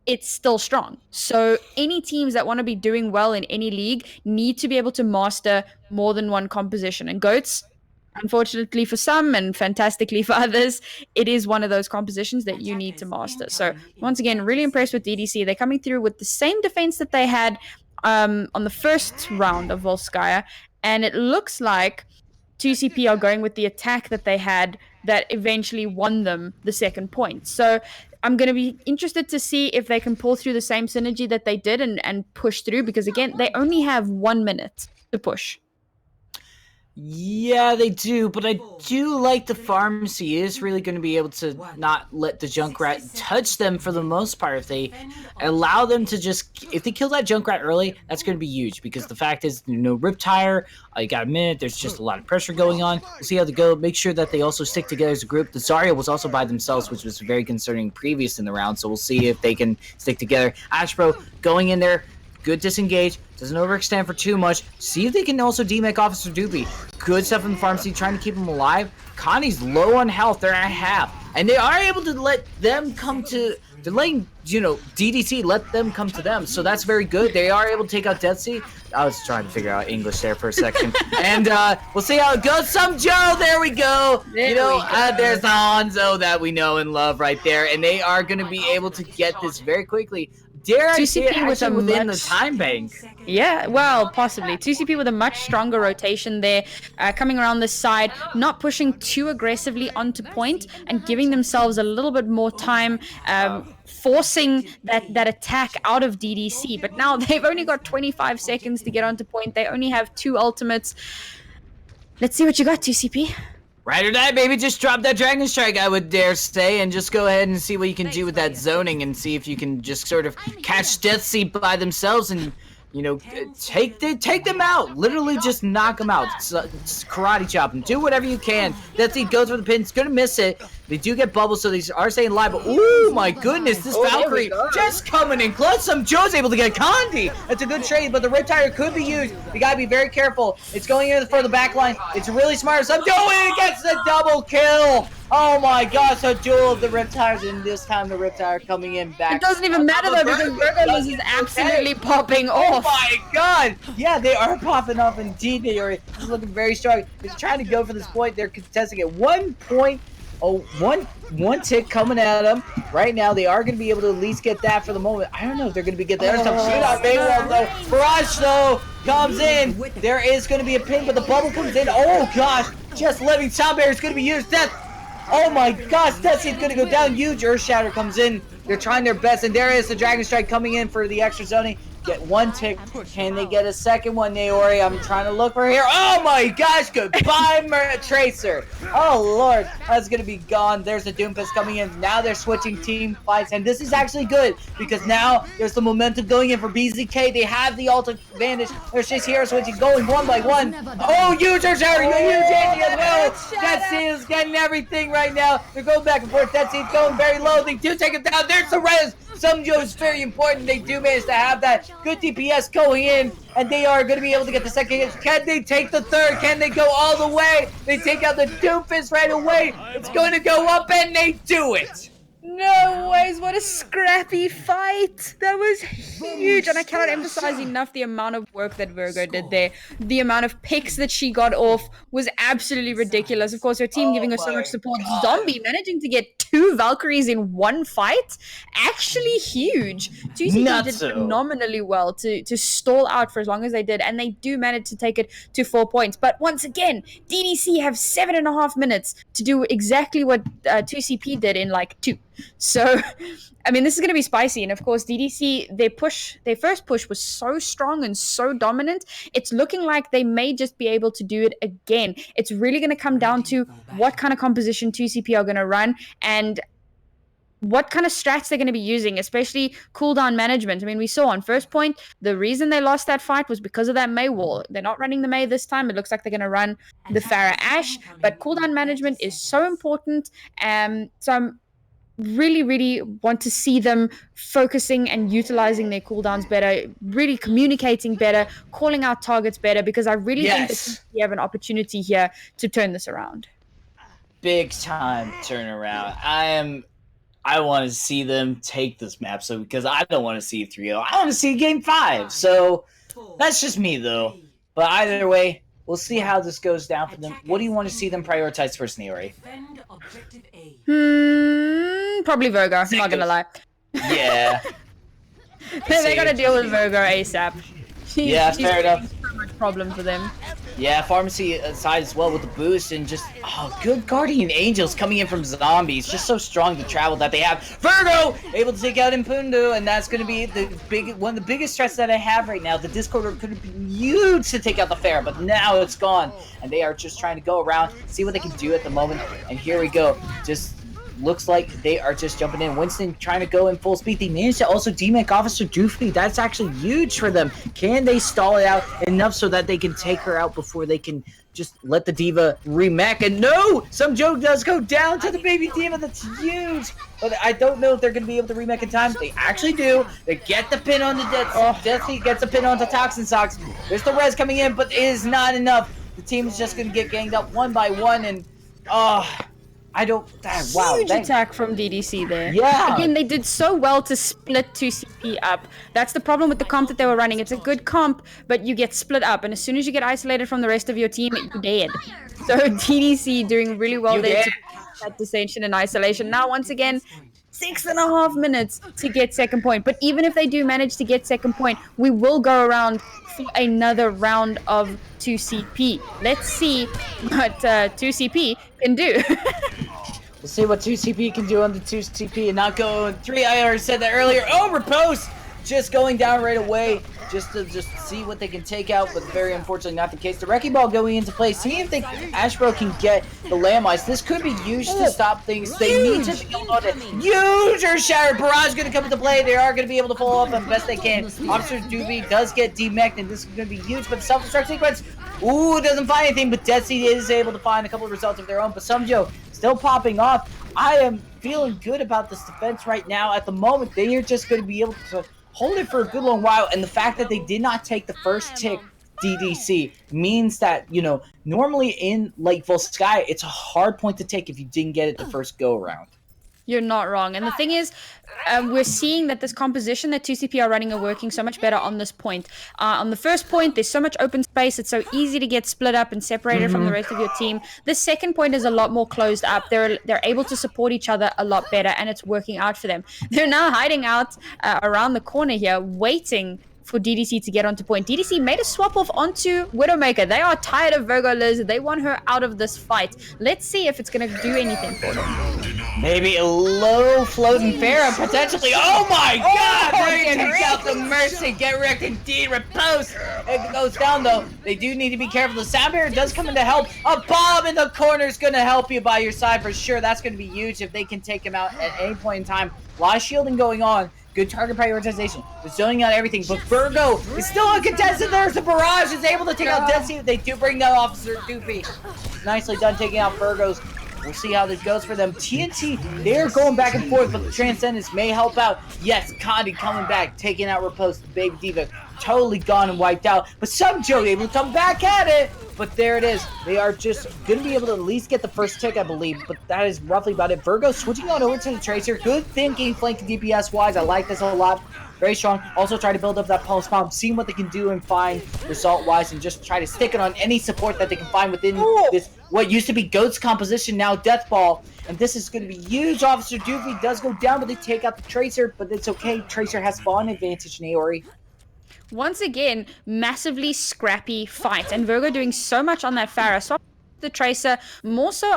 it's still strong. So any teams that want to be doing well in any league need to be able to master more than one composition. And goats, unfortunately for some and fantastically for others, it is one of those compositions that you need to master. So once again, really impressed with DDC. They're coming through with the same defense that they had on the first round of Volskaya. And it looks like 2CP are going with the attack that they had that eventually won them the second point. So I'm going to be interested to see if they can pull through the same synergy that they did and push through, because again, they only have 1 minute to push. Yeah, they do, but I do like the pharmacy is really going to be able to not let the Junkrat touch them for the most part. If they allow them to if they kill that Junkrat early, that's going to be huge, because the fact is, Riptire, you got a minute, there's just a lot of pressure going on. We'll see how they go. Make sure that they also stick together as a group. The Zarya was also by themselves, which was very concerning previous in the round, so we'll see if they can stick together. Ashbro going in there. Good disengage, doesn't overextend for too much. See if they can also demech Officer Doopy. Good stuff in the pharmacy, trying to keep him alive. Connie's low on health, they're at half. And they are able to let them come to, they're letting, DDC let them come to them. So that's very good. They are able to take out Death Sea. I was trying to figure out English there for a second. And we'll see how it goes. Some Joe, there we go. There's the Hanzo that we know and love right there. And they are going to be able to get this very quickly. Dare I say it, within the time bank? Yeah, well, possibly. 2CP with a much stronger rotation there, coming around this side, not pushing too aggressively onto point, and giving themselves a little bit more time, forcing that attack out of DDC. But now they've only got 25 seconds to get onto point. They only have 2 ultimates. Let's see what you got, 2CP. Ride or die, baby. Just drop that Dragon Strike, I would dare say, and just go ahead and see what you can do with that zoning, and see if you can just sort of catch Death Sea by themselves and, take them out. Literally just knock them out. Just karate chop them. Do whatever you can. Death Sea goes for the pin. It's going to miss it. They do get bubbles, so they are staying alive, but oh my goodness, this Valkyrie just coming in clutch. Some Joe's able to get Condi. That's a good trade, but the Riptire could be used. You gotta be very careful. It's going in for the back line. It's really smart. Some Joe gets the double kill. Oh my gosh, a duel of the Riptires, and this time the Riptire coming in back. It doesn't even matter though, because Virgos is absolutely popping off. Oh my god! Yeah, they are popping off indeed. They are looking very strong. They're trying to go for this point. They're contesting at 1 point. Oh, one tick coming at them right now. They are going to be able to at least get that for the moment. I don't know if they're going to be getting there. Some shootout Mayweather though. Barrage though comes in. There is going to be a pin, but the bubble comes in. Oh gosh, just living sound barrier is going to be used. Death. Oh my gosh, Death Sea's going to go down. Huge Earth Shatter comes in. They're trying their best, and there is the Dragon Strike coming in for the extra zoning. Get 1 tick. Can they get a second one, Naori? I'm trying to look for here. Oh my gosh, goodbye, Tracer. Oh lord, that's gonna be gone. There's the Doomfist coming in. Now they're switching team fights, and this is actually good, because now there's the momentum going in for BzK. They have the ult advantage. There's just hero switching, going 1 by 1. Oh, huge Earth Shatter, huge anti as well. Death Sea is getting everything right now. They're going back and forth. Death Sea's going very low. They do take him down. There's the res. Some Joe is very important. They do manage to have that good DPS going in, and they are going to be able to get the second hit. Can they take the third? Can they go all the way? They take out the Doomfist right away. It's going to go up, and they do it. No ways, what a scrappy fight. That was huge. And I cannot emphasize enough the amount of work that Virgo did there. The amount of picks that she got off was absolutely ridiculous. Of course, her team giving her so much support. Zombie managing to get 2 Valkyries in one fight. Actually huge. 2CP did phenomenally well to stall out for as long as they did. And they do manage to take it to 4 points. But once again, DDC have 7.5 minutes to do exactly what 2CP did in like 2. So, I mean, this is going to be spicy. And of course, DDC, their first push was so strong and so dominant. It's looking like they may just be able to do it again. It's really going to come down to what kind of composition 2CP are going to run and what kind of strats they're going to be using, especially cooldown management. I mean, we saw on first point, the reason they lost that fight was because of that Mei wall. They're not running the Mei this time. It looks like they're going to run the Pharah Ashe, but cooldown management is so important. So I'm really want to see them focusing and utilizing their cooldowns better, really communicating better, calling out targets better, because I really think that we have an opportunity here to turn this around. Big time turnaround. I want to see them take this map, so because I don't want to see 3-0. I want to see game 5. So that's just me though. But either way, we'll see how this goes down for them. What do you want to see them prioritize first, Neori? Probably Virgo, I'm not gonna lie. Yeah. They gotta deal with Virgo ASAP. She's fair enough. So much problem for them. Yeah, Pharmacy side as well with the boost and just, good Guardian Angels coming in from Zombies. Just so strong the travel that they have. Virgo able to take out Impundu, and that's going to be one of the biggest threats that I have right now. The Discord could have been huge to take out the Fair, but now it's gone. And they are just trying to go around, see what they can do at the moment. And here we go. Just looks like they are just jumping in. Winston trying to go in full speed. They managed to also demech Officer Doofy. That's actually huge for them. Can they stall it out enough so that they can take her out before they can just let the Diva remech? And no! Some joke does go down to the baby Diva. That's huge. But I don't know if they're going to be able to remech in time. They actually do. They get the pin on the Deathly gets a pin onto Toxin Socks. There's the res coming in, but it is not enough. The team is just going to get ganged up one by one, and Huge attack from DDC there. Yeah. Again, they did so well to split 2CP up. That's the problem with the comp that they were running. It's a good comp, but you get split up. And as soon as you get isolated from the rest of your team, you're dead. So DDC doing really well there to that dissension and isolation. Now, once again, 6.5 minutes to get second point. But even if they do manage to get second point, we will go around for another round of 2CP. Let's see what 2CP can do. We'll see what 2CP can do on the 2CP and not go 3. I already said that earlier. Oh, Repose! Just going down right away just to see what they can take out, but very unfortunately not the case. The Wrecking Ball going into play. See if Ashbro can get the landmines. This could be used to stop things. They need to be able to huge or shattered. Barrage going to come into play. They are going to be able to follow up as best they can. Officer Doobie does get demeched, and this is going to be huge, but self-destruct sequence. Ooh, doesn't find anything, but Death Seed is able to find a couple of results of their own. But Sumjo still popping off. I am feeling good about this defense right now. At the moment, they are just going to be able to hold it for a good long while, and the fact that they did not take the first tick DDC means that, normally in like VSGaming, it's a hard point to take if you didn't get it the first go around. You're not wrong. And the thing is, we're seeing that this composition that 2CP are running are working so much better on this point. On the first point, there's so much open space. It's so easy to get split up and separated from the rest of your team. The second point is a lot more closed up. They're able to support each other a lot better, and it's working out for them. They're now hiding out around the corner here, waiting for DDC to get onto point. DDC made a swap off onto Widowmaker. They are tired of Virgo Liz. They want her out of this fight. Let's see if it's going to do anything for them. Maybe a low floating Pharah, potentially. Oh my god! They take out the Mercy. Get wrecked indeed. Repose. It goes down though. They do need to be careful. The sound barrier does come in to help. A bomb in the corner is going to help you by your side for sure. That's going to be huge if they can take him out at any point in time. A lot of shielding going on. Good target prioritization. They're zoning out everything, but Virgo is still uncontested. There's a barrage. Is able to take out Death Seed. They do bring down Officer Doofy. Nicely done taking out Virgos. We'll see how this goes for them. TNT, they're going back and forth, but the Transcendence may help out. Yes, Condi coming back, taking out Repose. The Baby Diva totally gone and wiped out. But Subjo able to come back at it. But there it is. They are just going to be able to at least get the first tick, I believe. But that is roughly about it. Virgo switching on over to the Tracer. Good thinking, flank DPS-wise. I like this a lot. Very strong. Also try to build up that pulse bomb, seeing what they can do and find result-wise, and just try to stick it on any support that they can find within this, what used to be Goat's composition, now Death Ball. And this is going to be huge. Officer Doofy does go down, but they take out the Tracer, but it's okay. Tracer has spawn advantage, Naori. Once again, massively scrappy fight, and Virgo doing so much on that Pharah. Swap the Tracer more so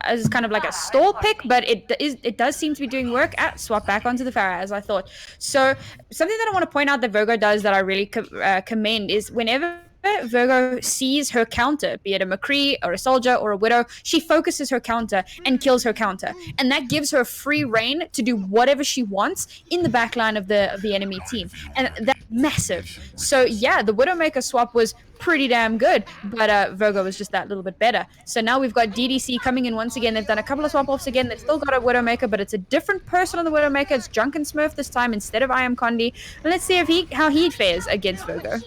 as kind of like a stall pick, but it does seem to be doing work. Swap back onto the Pharah, as I thought. So something that I want to point out that Virgo does that I really commend is whenever Virgo sees her counter, be it a McCree or a soldier or a widow, she focuses her counter and kills her counter, and that gives her free reign to do whatever she wants in the backline of the enemy team, and that's massive. So yeah, the Widowmaker swap was pretty damn good, but Virgo was just that little bit better. So now we've got DDC coming in once again. They've done a couple of swap offs again. They've still got a Widowmaker, but it's a different person on the Widowmaker. It's Drunken Smurf this time instead of I Am Condi. Let's see if how he fares against Virgo.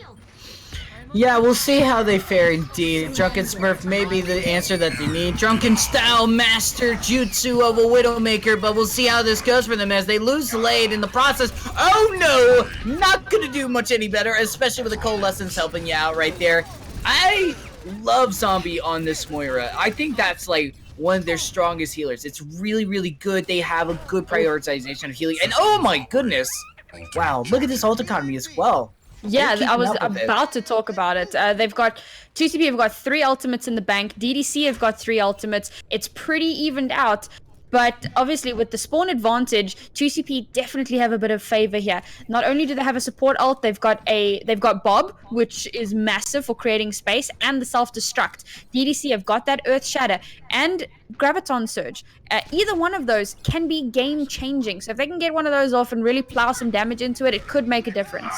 Yeah, we'll see how they fare indeed. Drunken Smurf may be the answer that they need. Drunken Style Master Jutsu of a Widowmaker, but we'll see how this goes for them as they lose Lade in the process. Oh no! Not gonna do much any better, especially with the Coalescence helping you out right there. I love Zombie on this Moira. I think that's like one of their strongest healers. It's really, really good. They have a good prioritization of healing. And oh my goodness! Wow, look at this ult economy as well. Yeah, I was about to talk about it. They've got 2CP have got 3 ultimates in the bank. DDC have got 3 ultimates. It's pretty evened out. But obviously with the spawn advantage, 2CP definitely have a bit of favor here. Not only do they have a support ult, they've got Bob, which is massive for creating space, and the self-destruct. DDC have got that Earth Shatter and Graviton Surge. Either one of those can be game-changing. So if they can get one of those off and really plow some damage into it, it could make a difference.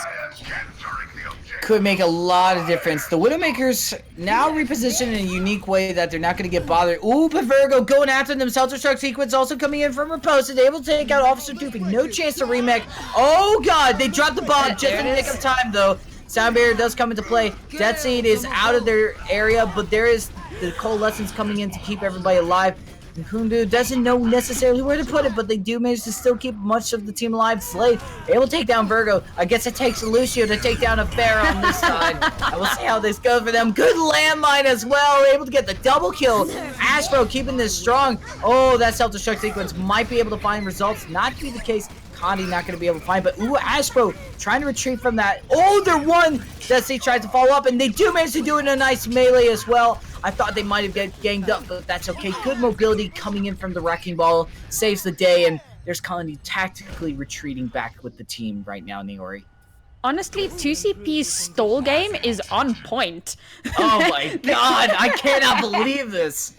Could make a lot of difference. The Widowmakers now reposition in a unique way that they're not going to get bothered. Ooh, but Virgo going after them. Self-destruct sequence also coming in from Repose. Able to take out Officer Doofy. No chance to remake. Oh god, they dropped the bomb just in the nick of time though. Sound Barrier does come into play. Death Seed is out of their area, but there is the Coalescence coming in to keep everybody alive. And Kundu doesn't know necessarily where to put it, but they do manage to still keep much of the team alive. Slade able to take down Virgo. I guess it takes Lucio to take down a Pharah on this side. I will see how this goes for them. Good landmine as well. Able to get the double kill. Astro keeping this strong. Oh, that self-destruct sequence might be able to find results. Not to be the case. Condi not going to be able to find, but ooh, Astro trying to retreat from that. Oh, they're one that they tried to follow up, and they do manage to do it in a nice melee as well. I thought they might have get ganged up, but that's okay. Good mobility coming in from the Wrecking Ball saves the day, and there's Condi tactically retreating back with the team right now, Naori. Honestly, 2CP's stall game is on point. Oh my god, I cannot believe this.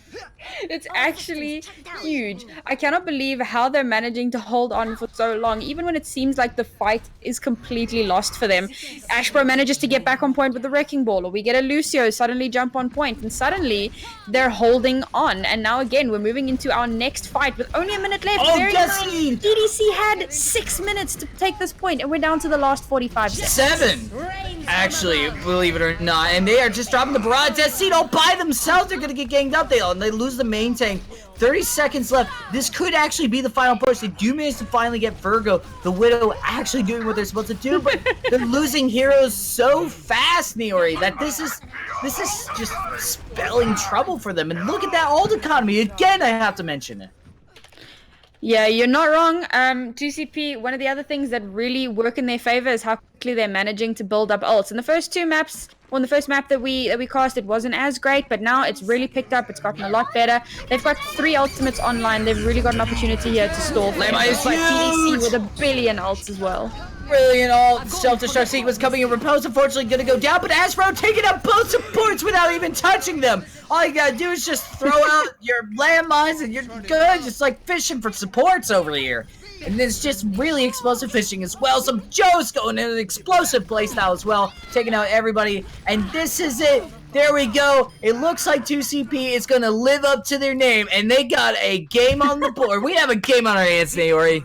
It's actually huge. I cannot believe how they're managing to hold on for so long, even when it seems like the fight is completely lost for them. Ashbro manages to get back on point with the Wrecking Ball, or we get a Lucio suddenly jump on point, and suddenly they're holding on. And now again, we're moving into our next fight with only a minute left. Oh, Very DDC had 6 minutes to take this point, and we're down to the last 45 seconds. 7! Actually, believe it or not, and they are just dropping the barrage. Death Seed all by themselves. They're gonna get ganged up. They lose the main tank. 30 seconds left. This could actually be the final push. They do manage to finally get Virgo, the Widow, actually doing what they're supposed to do, but they're losing heroes so fast, Naori, that this is just spelling trouble for them. And look at that ult economy. Again, I have to mention it. Yeah, you're not wrong. 2CP, one of the other things that really work in their favor is how quickly they're managing to build up ults. In the first 2 maps, on the first map that we cast, it wasn't as great, but now it's really picked up. It's gotten a lot better. They've got 3 ultimates online. They've really got an opportunity here to stall. But TDC with a billion ults as well. Brilliant ult. Self-destruct sequence coming in. Repose, unfortunately, gonna go down, but Astro taking out both supports without even touching them. All you gotta do is just throw out your landmines and you're good. Just like fishing for supports over here. And it's just really explosive fishing as well. Some Joe's going in an explosive playstyle as well, taking out everybody. And this is it. There we go. It looks like 2CP is going to live up to their name, and they got a game on the board. We have a game on our hands, Naori.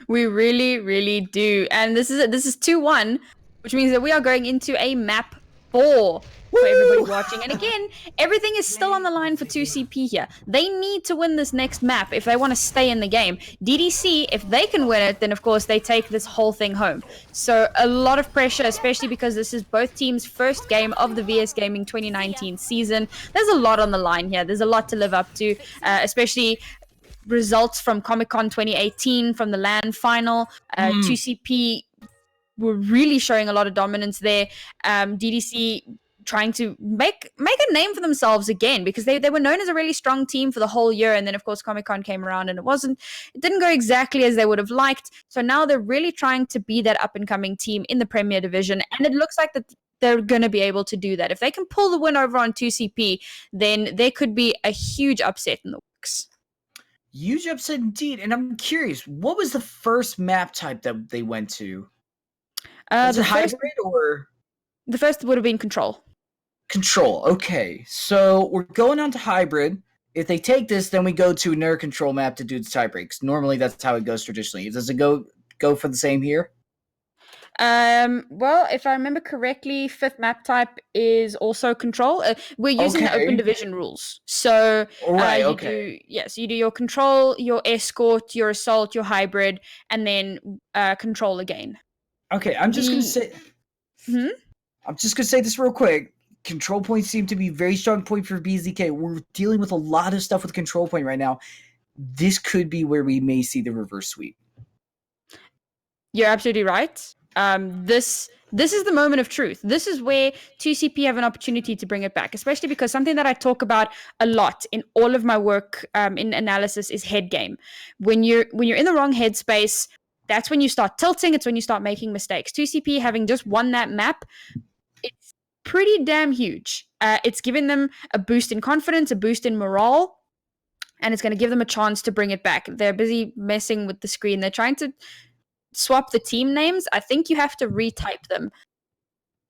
We really, really do. And this is 2-1, which means that we are going into a map 4 for everybody watching. And again, everything is still on the line for 2CP here. They need to win this next map if they want to stay in the game. DDC, if they can win it, then of course they take this whole thing home. So a lot of pressure, especially because this is both teams' first game of the VSGaming 2019 season. There's a lot on the line here. There's a lot to live up to, especially results from Comic-Con 2018, from the LAN final. 2CP were really showing a lot of dominance there. DDC trying to make a name for themselves again, because they were known as a really strong team for the whole year, and then of course Comic-Con came around and it didn't go exactly as they would have liked. So now they're really trying to be that up and coming team in the Premier Division, and it looks like that they're going to be able to do that. If they can pull the win over on 2CP, then there could be a huge upset in the works. Huge upset indeed. And I'm curious, what was the first map type that they went to? Was it hybrid or? The first would have been Control. Control, okay. So we're going on to hybrid. If they take this, then we go to another control map to do the tie breaks. Normally, that's how it goes traditionally. Does it go for the same here? Well, if I remember correctly, 5th map type is also Control. We're using the open division rules. So you do your Control, your Escort, your Assault, your Hybrid, and then Control again. Okay, I'm just gonna say. I'm just gonna say this real quick. Control points seem to be a very strong point for BzK. We're dealing with a lot of stuff with control point right now. This could be where we may see the reverse sweep. You're absolutely right. This is the moment of truth. This is where 2CP have an opportunity to bring it back, especially because something that I talk about a lot in all of my work in analysis is head game. When you're in the wrong headspace, that's when you start tilting. It's when you start making mistakes. 2CP having just won that map, it's pretty damn huge. It's given them a boost in confidence, a boost in morale, and it's going to give them a chance to bring it back. They're busy messing with the screen. They're trying to swap the team names. I think you have to retype them.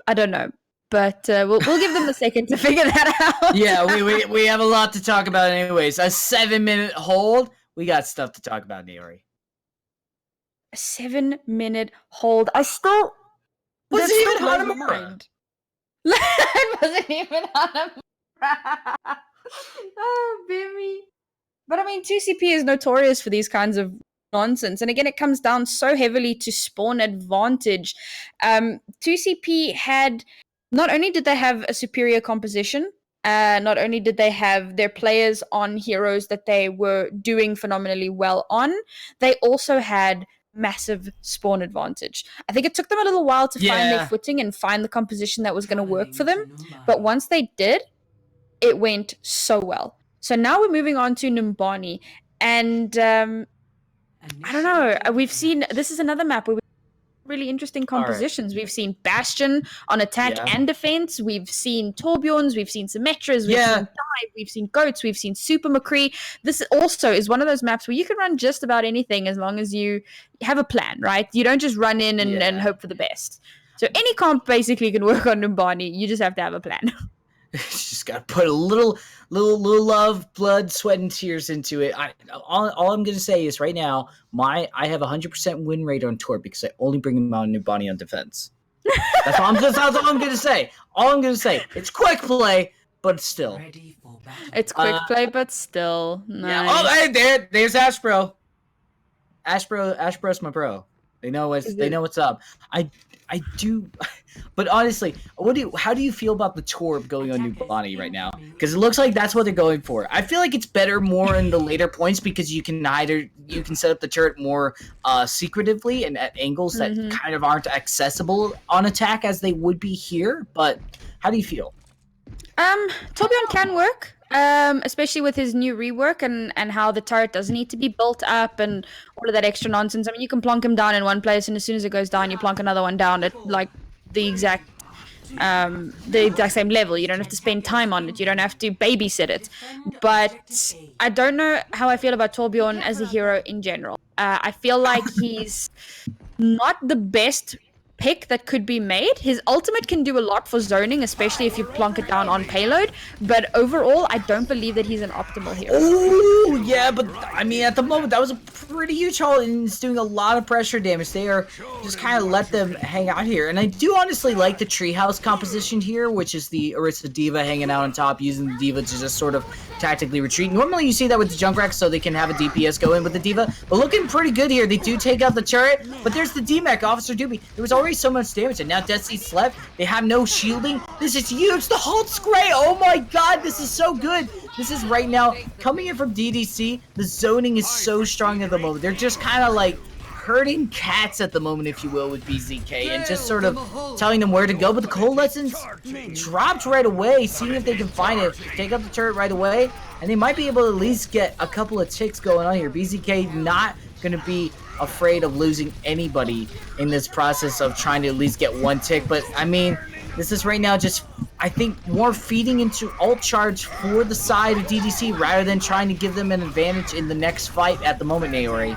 I don't know, but we'll give them a second to figure that out. Yeah, we have a lot to talk about anyways. A 7-minute hold. We got stuff to talk about, Neri. A 7-minute hold. I still wasn't even Hanamura. It wasn't even Hanamura. Oh, baby. But I mean, 2CP is notorious for these kinds of nonsense. And again, it comes down so heavily to spawn advantage. 2CP had, not only did they have a superior composition, not only did they have their players on heroes that they were doing phenomenally well on, they also had massive spawn advantage. I think it took them a little while to find their footing and find the composition that was going to work for them. But once they did, it went so well. So now we're moving on to Numbani. And I don't know. We've seen, this is another map where really interesting compositions. We've seen Bastion on attack and defense. We've seen Torbjorns. We've seen Symmetras. We've seen Dive. We've seen Goats. We've seen Super McCree. This also is one of those maps where you can run just about anything as long as you have a plan, right? You don't just run in and hope for the best. So any comp basically can work on Numbani. You just have to have a plan. Just gotta put a little love, blood, sweat, and tears into it. All I'm gonna say is right now, I have 100% win rate on Tor because I only bring him on Numbani on defense. That's all I'm gonna say. All I'm gonna say. It's quick play, but still. It's quick play, but still. Nice. Yeah. Oh, hey, there's Ashbro. Ashbro's my bro. They know what's up. I do, but honestly, how do you feel about the Torb going on Numbani right now? Because it looks like that's what they're going for. I feel like it's better more in the later points because you can set up the turret more secretively and at angles that kind of aren't accessible on attack as they would be here. But how do you feel? Torbjorn can work. Especially with his new rework and how the turret doesn't need to be built up and all of that extra nonsense. I mean, you can plonk him down in one place, and as soon as it goes down, you plonk another one down at like the exact same level. You don't have to spend time on it. You don't have to babysit it. But I don't know how I feel about Torbjorn as a hero in general. I feel like he's not the best pick that could be made. His ultimate can do a lot for zoning, especially if you plonk it down on payload. But overall, I don't believe that he's an optimal hero. Oh, yeah, but I mean, at the moment, that was a pretty huge haul, and it's doing a lot of pressure damage. They are just kind of let them hang out here. And I do honestly like the treehouse composition here, which is the Orisa D.Va hanging out on top, using the D.Va to just sort of tactically retreat. Normally, you see that with the Junkrat, so they can have a DPS go in with the D.Va. But looking pretty good here. They do take out the turret, but there's the D-Mech, Officer Doobie. There was already so much damage, and now Death Seat slept. They have no shielding. This is huge. The Halt's great. Oh my god, this is so good. This is right now coming in from DDC. The zoning is so strong at the moment. They're just kind of like herding cats at the moment, if you will, with BzK, and just sort of telling them where to go. But the coalescence dropped right away, seeing if they can find it, take out the turret right away, and they might be able to at least get a couple of ticks going on here. BzK not going to be afraid of losing anybody in this process of trying to at least get one tick. But I mean, this is right now just, I think, more feeding into ult charge for the side of DDC rather than trying to give them an advantage in the next fight at the moment, Naori.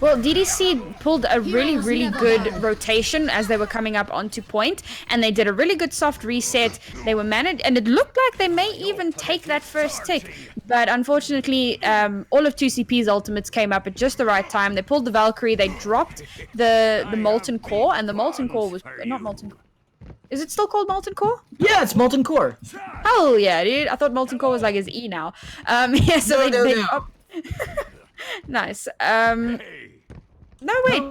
Well, DDC pulled a really good rotation as they were coming up onto point, and they did a really good soft reset. They were managed, and it looked like they may even take that first tick. But unfortunately, all of 2CP's ultimates came up at just the right time. They pulled the Valkyrie, they dropped the Molten Core, and the Molten Core was not Molten Core. Is it still called Molten Core? Yeah, it's Molten Core. Oh yeah, dude. I thought Molten Core was like his E now. Yeah, so they no. Nice. No, wait.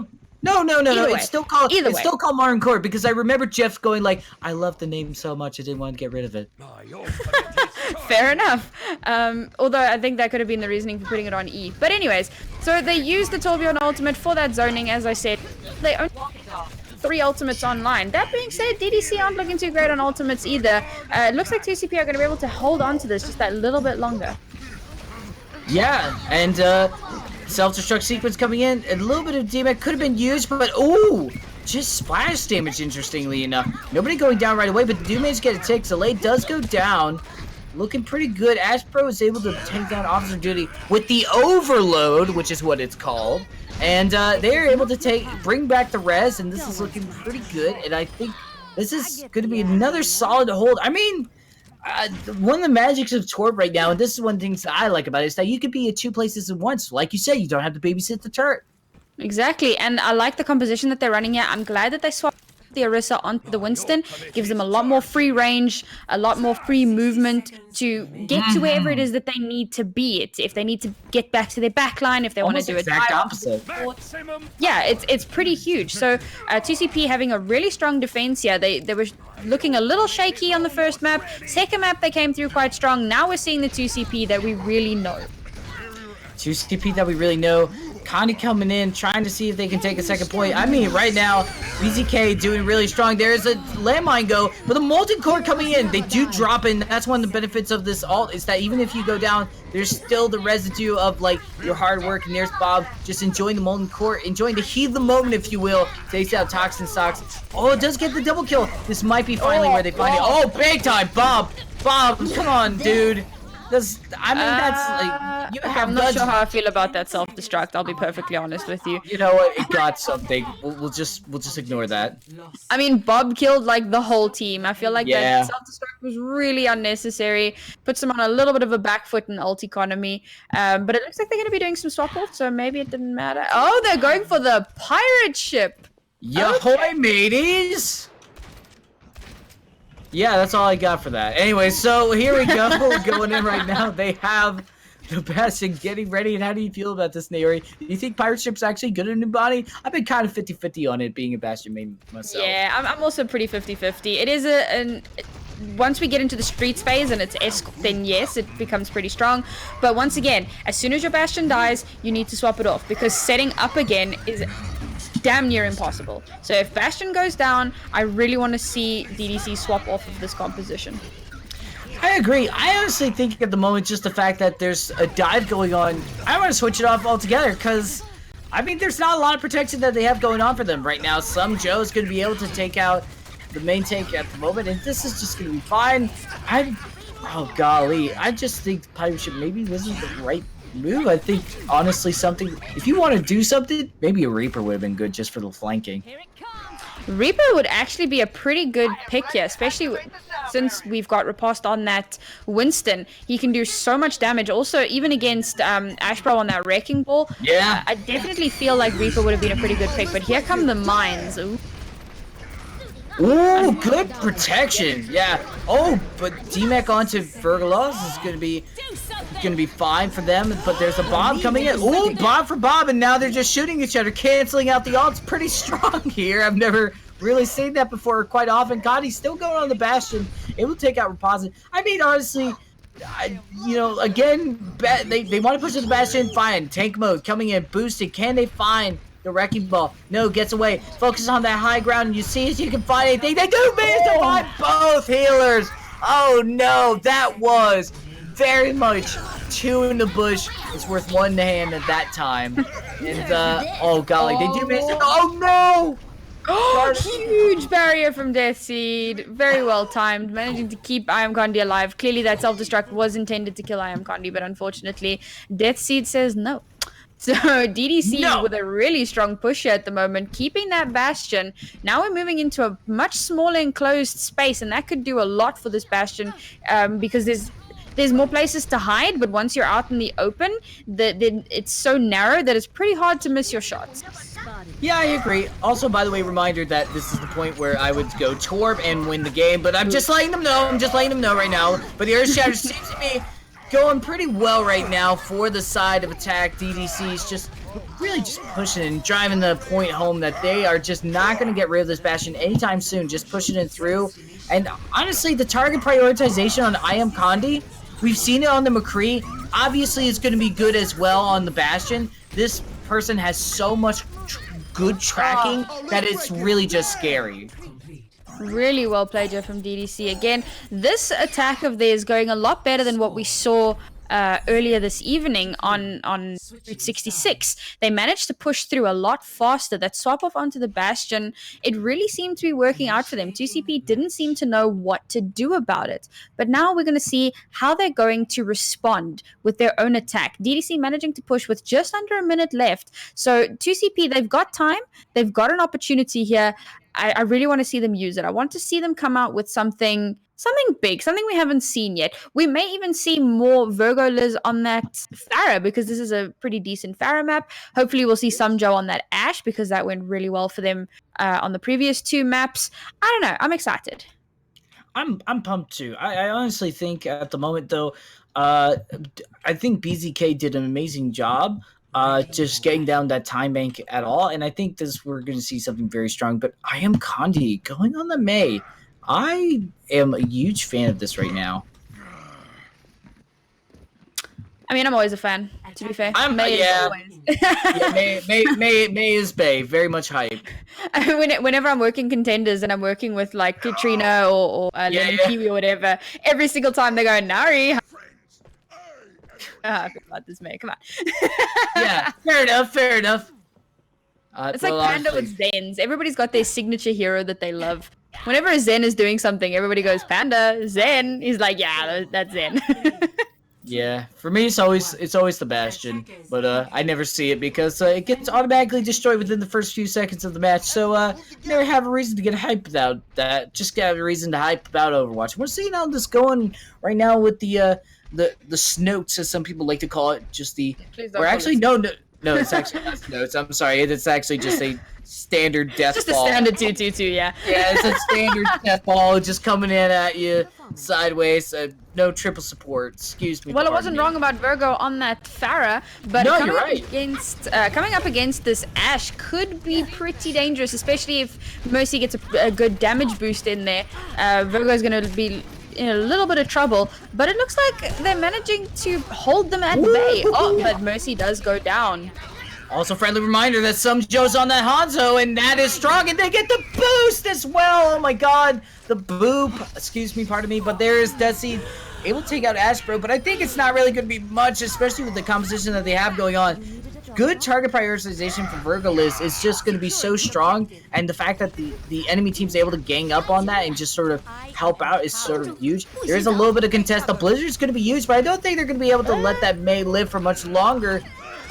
No. It's still called Molten Core, because I remember Jeff going like, I love the name so much I didn't want to get rid of it. Fair enough. Although I think that could have been the reasoning for putting it on E. But anyways, so they used the Torbjorn ultimate for that zoning, as I said. They only 3 ultimates online. That being said, DDC aren't looking too great on ultimates either. It looks like 2CP are going to be able to hold on to this just that little bit longer. Yeah, and self-destruct sequence coming in. A little bit of DMAC could have been used, but ooh, just splash damage, interestingly enough. Nobody going down right away, but the do manage to get a tick. Zalay does go down. Looking pretty good. Astro is able to take down Officer Duty with the Overload, which is what it's called. And they are able to bring back the res, and this is looking pretty good. And I think this is going to be another solid hold. I mean, one of the magics of Torb right now, and this is one of the things that I like about it, is that you could be at 2 places at once. Like you said, you don't have to babysit the turret. Exactly, and I like the composition that they're running here. I'm glad that they swapped the Orisa onto the Winston. Gives them a lot more free range, a lot more free movement to get to wherever it is that they need to be. If they need to get back to their backline, if they want to do exact opposite. Yeah, it's pretty huge. So 2CP having a really strong defense here. They were looking a little shaky on the first map. Second map they came through quite strong. Now we're seeing the 2CP that we really know. 2CP that we really know. Connie coming in, trying to see if they can take a second point. I mean, right now, BzK doing really strong. There's a landmine go, but the Molten Core coming in. They do drop in. That's one of the benefits of this ult, is that even if you go down, there's still the residue of, like, your hard work. And there's Bob just enjoying the Molten Core, enjoying the heat of the moment, if you will. Takes out Toxin Socks. Oh, it does get the double kill. This might be finally where they find it. Oh, big time, Bob. Bob, come on, dude. That's like, you have. I'm not sure how I feel about that self-destruct. I'll be perfectly honest with you. You know what? It got something. We'll just ignore that. I mean, Bob killed like the whole team. I feel like that self-destruct was really unnecessary. Puts them on a little bit of a back foot in ult economy. But it looks like they're going to be doing some swap off, so maybe it didn't matter. Oh, they're going for the pirate ship. Yahoy, mateys! Yeah, that's all I got for that. Anyway, so here we go. We're going in right now. They have the Bastion getting ready. And how do you feel about this, Naori? Do you think Pirate Ship's actually good in new body? I've been kind of 50-50 on it being a Bastion main myself. Yeah, I'm also pretty 50-50. It is once we get into the streets phase and it's Esk, then yes, it becomes pretty strong. But once again, as soon as your Bastion dies, you need to swap it off, because setting up again is damn near impossible. So if Bastion goes down, I really want to see DDC swap off of this composition. I agree. I honestly think at the moment, just the fact that there's a dive going on, I want to switch it off altogether, because I mean, there's not a lot of protection that they have going on for them right now. Some Joe's going to be able to take out the main tank at the moment, and this is just going to be fine. Oh golly, I just think Pirate Ship maybe wasn't the right move. I think honestly, if you want to do something, maybe a Reaper would have been good just for the flanking. Reaper would actually be a pretty good pick here, especially since we've got riposte on that Winston. He can do so much damage. Also, even against Ashbro on that Wrecking Ball, Yeah. I definitely feel like Reaper would have been a pretty good pick. But here come the mines. Ooh. Ooh, good protection. Yeah. Oh, but DMEC onto Vergalos is gonna be fine for them. But there's a Bob coming in. Ooh, Bob for Bob, and now they're just shooting each other, canceling out the ults. Pretty strong here. I've never really seen that before quite often. God, he's still going on the Bastion. Able to take out Reposit. I mean, honestly, you know, again, they want to push to the Bastion. Fine. Tank mode coming in, boosted. Can they find the Wrecking Ball? No, gets away. Focus on that high ground, and you see if you can find anything. They do manage to find both healers. Oh no, that was very much two in the bush. It's worth one hand at that time. And oh golly, they do manage to. Oh no! Huge barrier from Deathseed. Very well timed. Managing to keep Iamcondi alive. Clearly that self-destruct was intended to kill Iamcondi, but unfortunately, Deathseed says no. So DDC with a really strong push here at the moment, keeping that Bastion. Now we're moving into a much smaller enclosed space, and that could do a lot for this Bastion because there's more places to hide, but once you're out in the open, then it's so narrow that it's pretty hard to miss your shots. Yeah, I agree. Also, by the way, reminder that this is the point where I would go Torb and win the game, but I'm just letting them know. I'm just letting them know right now. But the Earth Shatter seems to be going pretty well right now for the side of attack. DDC is just really just pushing and driving the point home that they are just not going to get rid of this Bastion anytime soon. Just pushing it through. And honestly, the target prioritization on Iamcondi, we've seen it on the McCree. Obviously, it's going to be good as well on the Bastion. This person has so much good tracking that it's really just scary. Really well played here from DDC. Again, this attack of theirs going a lot better than what we saw earlier this evening on Route 66. They managed to push through a lot faster. That swap off onto the Bastion, it really seemed to be working out for them. 2CP didn't seem to know what to do about it. But now we're going to see how they're going to respond with their own attack. DDC managing to push with just under a minute left. So 2CP, they've got time. They've got an opportunity here. I really want to see them use it. I want to see them come out with something big, something we haven't seen yet. We may even see more Virgo Liz on that Pharah because this is a pretty decent Pharah map. Hopefully we'll see some Joe on that Ashe because that went really well for them on the previous two maps. I don't know. I'm excited. I'm pumped too. I honestly think at the moment though, I think BzK did an amazing job just getting down that time bank at all, and I think we're going to see something very strong. But Iamcondi going on the May. I am a huge fan of this right now. I mean, I'm always a fan, to be fair. May is Bay. Very much hype. Whenever I'm working contenders and I'm working with like Katrina or Lemon Kiwi or whatever, every single time they go, Nari. I forgot about this, mate. Come on. Yeah, fair enough. It's like Panda with Zens. Everybody's got their signature hero that they love. Whenever a Zen is doing something, everybody goes, Panda, Zen. He's like, yeah, that's Zen. Yeah, for me, it's always the Bastion, but I never see it because it gets automatically destroyed within the first few seconds of the match. So never have a reason to get hyped about that. Just got a reason to hype about Overwatch. We're seeing how this going right now with the snoats, as some people like to call it. Just the or actually no, it's actually not snoats. I'm sorry, it's actually just a standard death just ball. Just a standard 2-2-2, yeah. Yeah, it's a standard death ball just coming in at you sideways. No triple support. Excuse me. Well, it wasn't wrong about Virgo on that Pharah, but no, you're right. Coming up against this Ashe could be pretty dangerous, especially if Mercy gets a good damage boost in there. Virgo's going to be in a little bit of trouble, but it looks like they're managing to hold them at bay. Oh, but Mercy does go down. Also, friendly reminder that some Joe's on that Hanzo, and that is strong, and they get the boost as well. Oh my god, the boop. Excuse me, pardon me, but there's Desi able to take out Ashbro, but I think it's not really going to be much, especially with the composition that they have going on. Good target prioritization for Virgo Liz is just going to be so strong, and the fact that the enemy team's able to gang up on that and just sort of help out is sort of huge. There is a little bit of contest. The Blizzard's going to be huge, but I don't think they're going to be able to let that May live for much longer.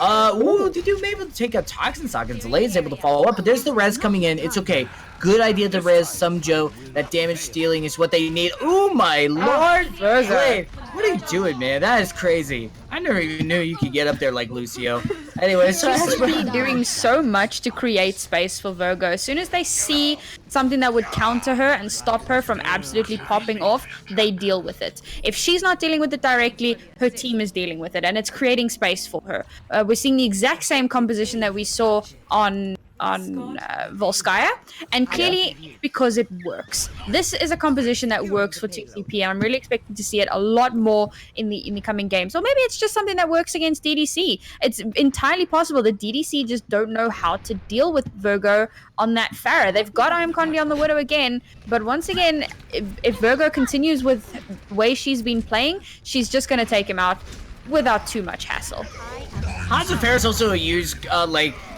Ooh, they do maybe take a Toxin Sock, and Delay is able to follow up, but there's the res coming in. It's okay. Good idea to res some Joe. That damage stealing is what they need. Oh my lord! Wait, what are you doing, man? That is crazy. I never even knew you could get up there like Lucio. Anyway, so TCP doing so much to create space for Virgo. As soon as they see something that would counter her and stop her from absolutely popping off, they deal with it. If she's not dealing with it directly, her team is dealing with it, and it's creating space for her. We're seeing the exact same composition that we saw on Volskaya, and clearly because it works. This is a composition that works for TCP, and I'm really expecting to see it a lot more in the coming games. Or maybe it's just something that works against DDC. It's entirely possible that DDC just don't know how to deal with Virgo on that Pharah. They've got Iam Condi on the Widow again, but once again, if Virgo continues with the way she's been playing, she's just going to take him out without too much hassle. Hanzo Fair is also a huge,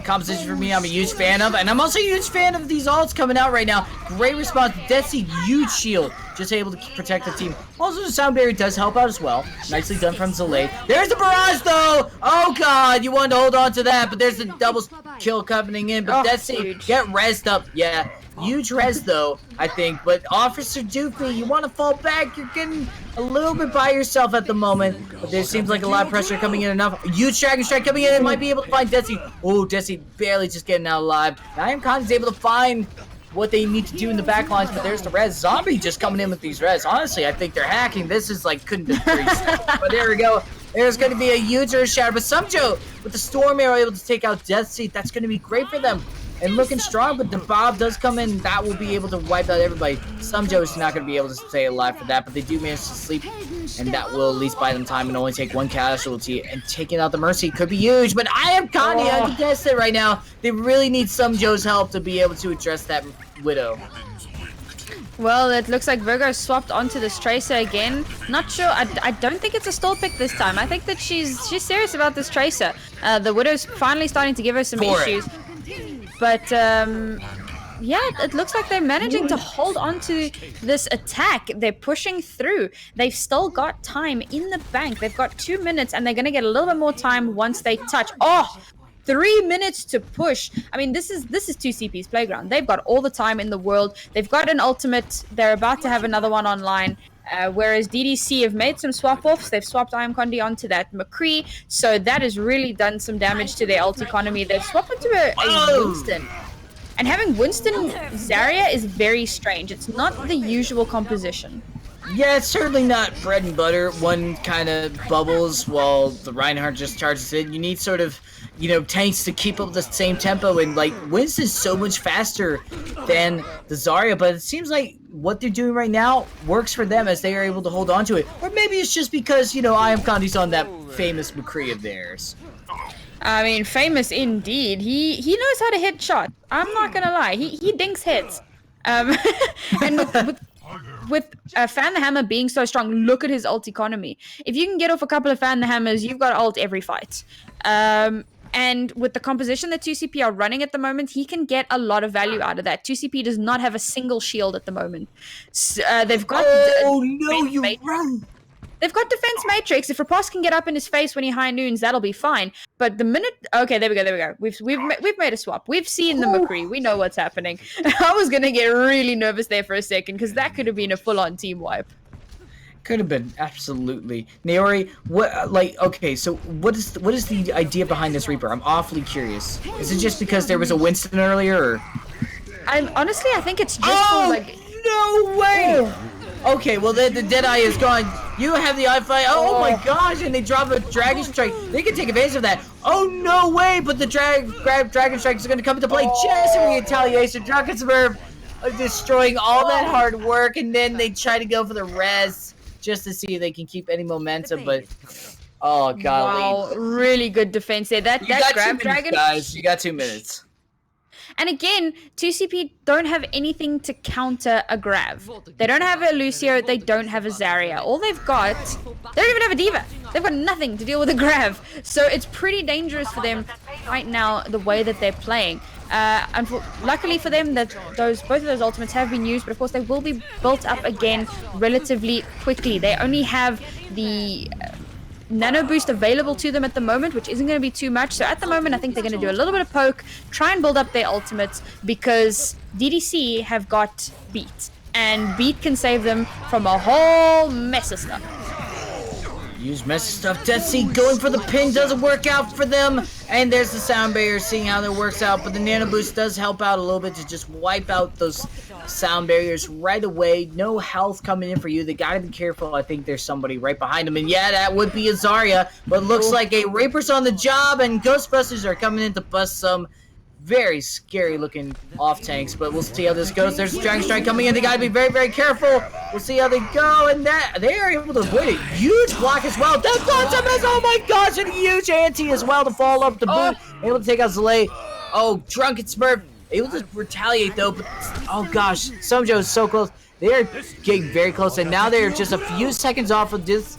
composition for me. I'm a huge fan of, and I'm also a huge fan of these ults coming out right now. Great response. Detsy, huge shield, just able to protect the team. Also, the Sound Barrier does help out as well. Nicely done from Zalay. There's the barrage, though! Oh, God, you wanted to hold on to that, but there's the double kill coming in. But Detsy, get rezzed up. Yeah, huge res, though, I think. But Officer Doofy, you want to fall back. You're getting a little bit by yourself at the moment. But there seems like a lot of pressure coming in enough. Huge Dragon Strike coming in and might be able to find Detsy. Oh, Detsy barely just getting out alive. Now Iam Condi is able to find what they need to do in the back lines, but there's the res. Zombie just coming in with these res. Honestly, I think they're hacking. This is like couldn't be but there we go. There's going to be a huge Earth Shatter, but Sumjo with the Storm Arrow able to take out Death Seat. That's going to be great for them. And looking strong, but the Bob does come in. That will be able to wipe out everybody. Sumjo is not going to be able to stay alive for that, but they do manage to sleep, and that will at least buy them time and only take one casualty. And taking out the Mercy could be huge, but Iam Condi uncontested right now. They really need Sumjo's help to be able to address that Widow. Well, it looks like Virgo swapped onto this Tracer again. Not sure. I don't think it's a stall pick this time. I think that she's serious about this Tracer. The Widow's finally starting to give her some issues. But, yeah, it looks like they're managing to hold on to this attack. They're pushing through. They've still got time in the bank. They've got 2 minutes, and they're going to get a little bit more time once they touch. Oh! 3 minutes to push. I mean, this is 2CP's playground. They've got all the time in the world. They've got an ultimate. They're about to have another one online. Whereas DDC have made some swap-offs. They've swapped Iam Condi onto that McCree. So that has really done some damage to their ult economy. They've swapped into a Winston. And having Winston Zarya is very strange. It's not the usual composition. Yeah, it's certainly not bread and butter. One kind of bubbles while the Reinhardt just charges in. You need sort of, tanks to keep up the same tempo. And, Winston's so much faster than the Zarya. But it seems like what they're doing right now works for them as they are able to hold on to it. Or maybe it's just because, Iam Condi's on that famous McCree of theirs. I mean, famous indeed. He knows how to hit shots. I'm not gonna lie. He dinks hits. And with Fan the Hammer being so strong, look at his ult economy. If you can get off a couple of Fan the Hammers, you've got ult every fight. And with the composition that 2CP are running at the moment, he can get a lot of value out of that. 2CP does not have a single shield at the moment. So, they've got... Oh, no, you're wrong. They've got Defense Matrix. If Rapost can get up in his face when he high noons, that'll be fine. But the minute... Okay, there we go. We've made a swap. We've seen the McCree. We know what's happening. I was going to get really nervous there for a second, because that could have been a full-on team wipe. Could have been, absolutely. Naori, so what is the idea behind this Reaper? I'm awfully curious. Is it just because there was a Winston earlier, or...? Honestly, I think it's just for, no way! Okay, well, the Deadeye is gone. You have the eye-fight. Oh my gosh, and they drop a Dragon Strike. They can take advantage of that. Oh, no way, but the Dragon Strike is going to come into play just in retaliation. Drunken Smurf destroying all that hard work, and then they try to go for the res just to see if they can keep any momentum, but... Oh, golly. Wow, really good defense there. That grab dragon... guys. You got 2 minutes. And again, 2CP don't have anything to counter a Grav. They don't have a Lucio, they don't have a Zarya. All they've got... They don't even have a Diva. They've got nothing to deal with a Grav. So it's pretty dangerous for them right now, the way that they're playing. And luckily for them, that both of those ultimates have been used, but of course they will be built up again relatively quickly. They only have the nano boost available to them at the moment, which isn't going to be too much. So at the moment, I think they're going to do a little bit of poke, try and build up their ultimates, because DDC have got Beat, and Beat can save them from a whole mess of stuff. Use mess stuff. DDC going for the pin doesn't work out for them. And there's the sound barrier, seeing how that works out. But the nano boost does help out a little bit to just wipe out those sound barriers right away. No health coming in for you. They gotta be careful. I think there's somebody right behind them. And yeah, that would be a Zarya. But looks like a Reaper's on the job, and Ghostbusters are coming in to bust some very scary looking off tanks, but we'll see how this goes. There's a Dragon Strike coming in. They gotta be very, very careful. We'll see how they go, and that they are able to avoid a huge block as well. That Quantum is, oh my gosh, and a huge anti as well to fall up the boot. Able to take out Zalay. Oh, Drunken Smurf able to retaliate though, but oh gosh, Somjo is so close. They are getting very close, and now they're just a few seconds off of this,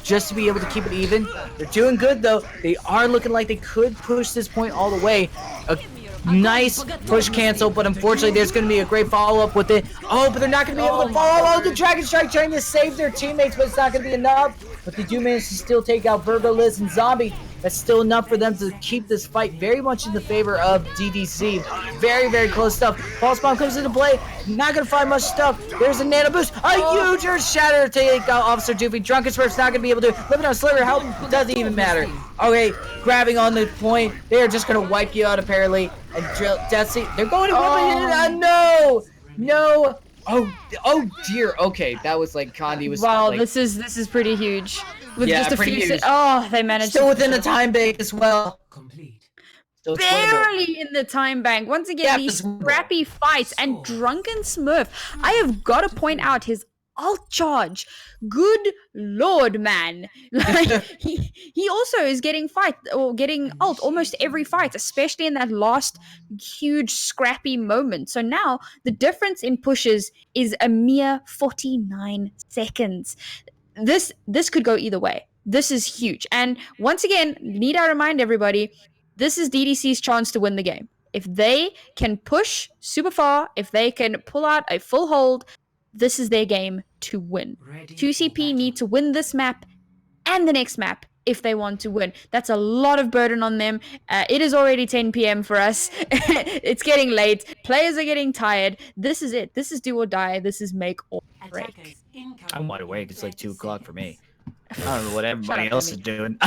just to be able to keep it even. They're doing good though. They are looking like they could push this point all the way. Nice push cancel, but unfortunately there's going to be a great follow-up with it. Oh, but they're not going to be able to follow. Oh, the Dragon Strike trying to save their teammates, but it's not going to be enough. But they do manage to still take out Virgo, Liz, and Zombie. That's still enough for them to keep this fight very much in the favor of DDC. Very, very close stuff. Pulse Bomb comes into play. Not going to find much stuff. There's a Nano Boost. A huge Earth Shatter to take out Officer Doofy. Drunken Smurf's not going to be able to. Living on Sliver, help doesn't even matter. Okay, grabbing on the point. They are just going to wipe you out, apparently. And DDC, they're going to no! No! Oh dear. Okay, that was like Condi was. Wow, like, this is pretty huge. With yeah, just a pretty few huge. oh, they managed still to within the time bank as well. Still barely in the time bank. Once again, Yeah, these it's scrappy fights, and Drunken Smurf. I have got to point out his ult charge. Good lord, man. Like he also is getting getting ult almost every fight, especially in that last huge scrappy moment. So now the difference in pushes is a mere 49 seconds. This could go either way. This is huge. And once again, need I remind everybody, this is DDC's chance to win the game. If they can push super far, if they can pull out a full hold, this is their game to win. 2CP need to win this map and the next map if they want to win. That's a lot of burden on them. It is already 10 p.m. for us. It's getting late. Players are getting tired. This is it. This is do or die. This is make or break. I'm wide awake. It's like 2 o'clock for me. I don't know what everybody else is doing.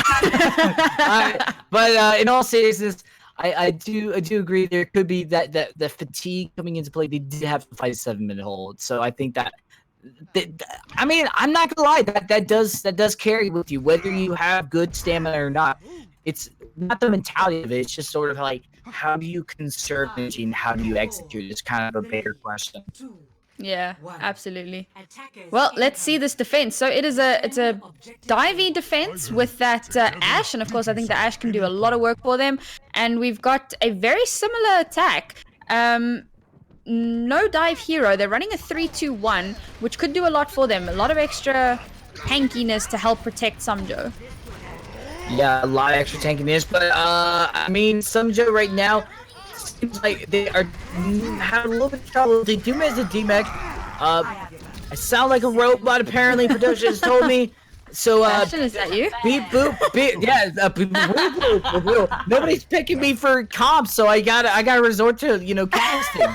But in all seriousness, I do agree there could be that fatigue coming into play. They did have to fight a 7-minute hold, so I think that I mean, I'm not gonna lie, that does carry with you whether you have good stamina or not. It's not the mentality of it. It's just sort of like, how do you conserve energy and how do you execute? It's kind of a bigger question. Yeah, absolutely. Well, let's see this defense. So it's a divey defense with that Ashe, and of course I think the Ashe can do a lot of work for them. And we've got a very similar attack. No dive hero. They're running a 3-2-1, which could do a lot for them. A lot of extra tankiness to help protect Somjo. Yeah, a lot of extra tankiness, but I mean, Somjo right now seems like they are having a little bit of trouble. They do manage to DMEC. I sound like a robot, apparently. Production has told me. So, Ashton, is that you? Beep boop, beep, yeah, beep, boop, boop, boop. Nobody's picking me for comps, so I gotta resort to, you know, casting.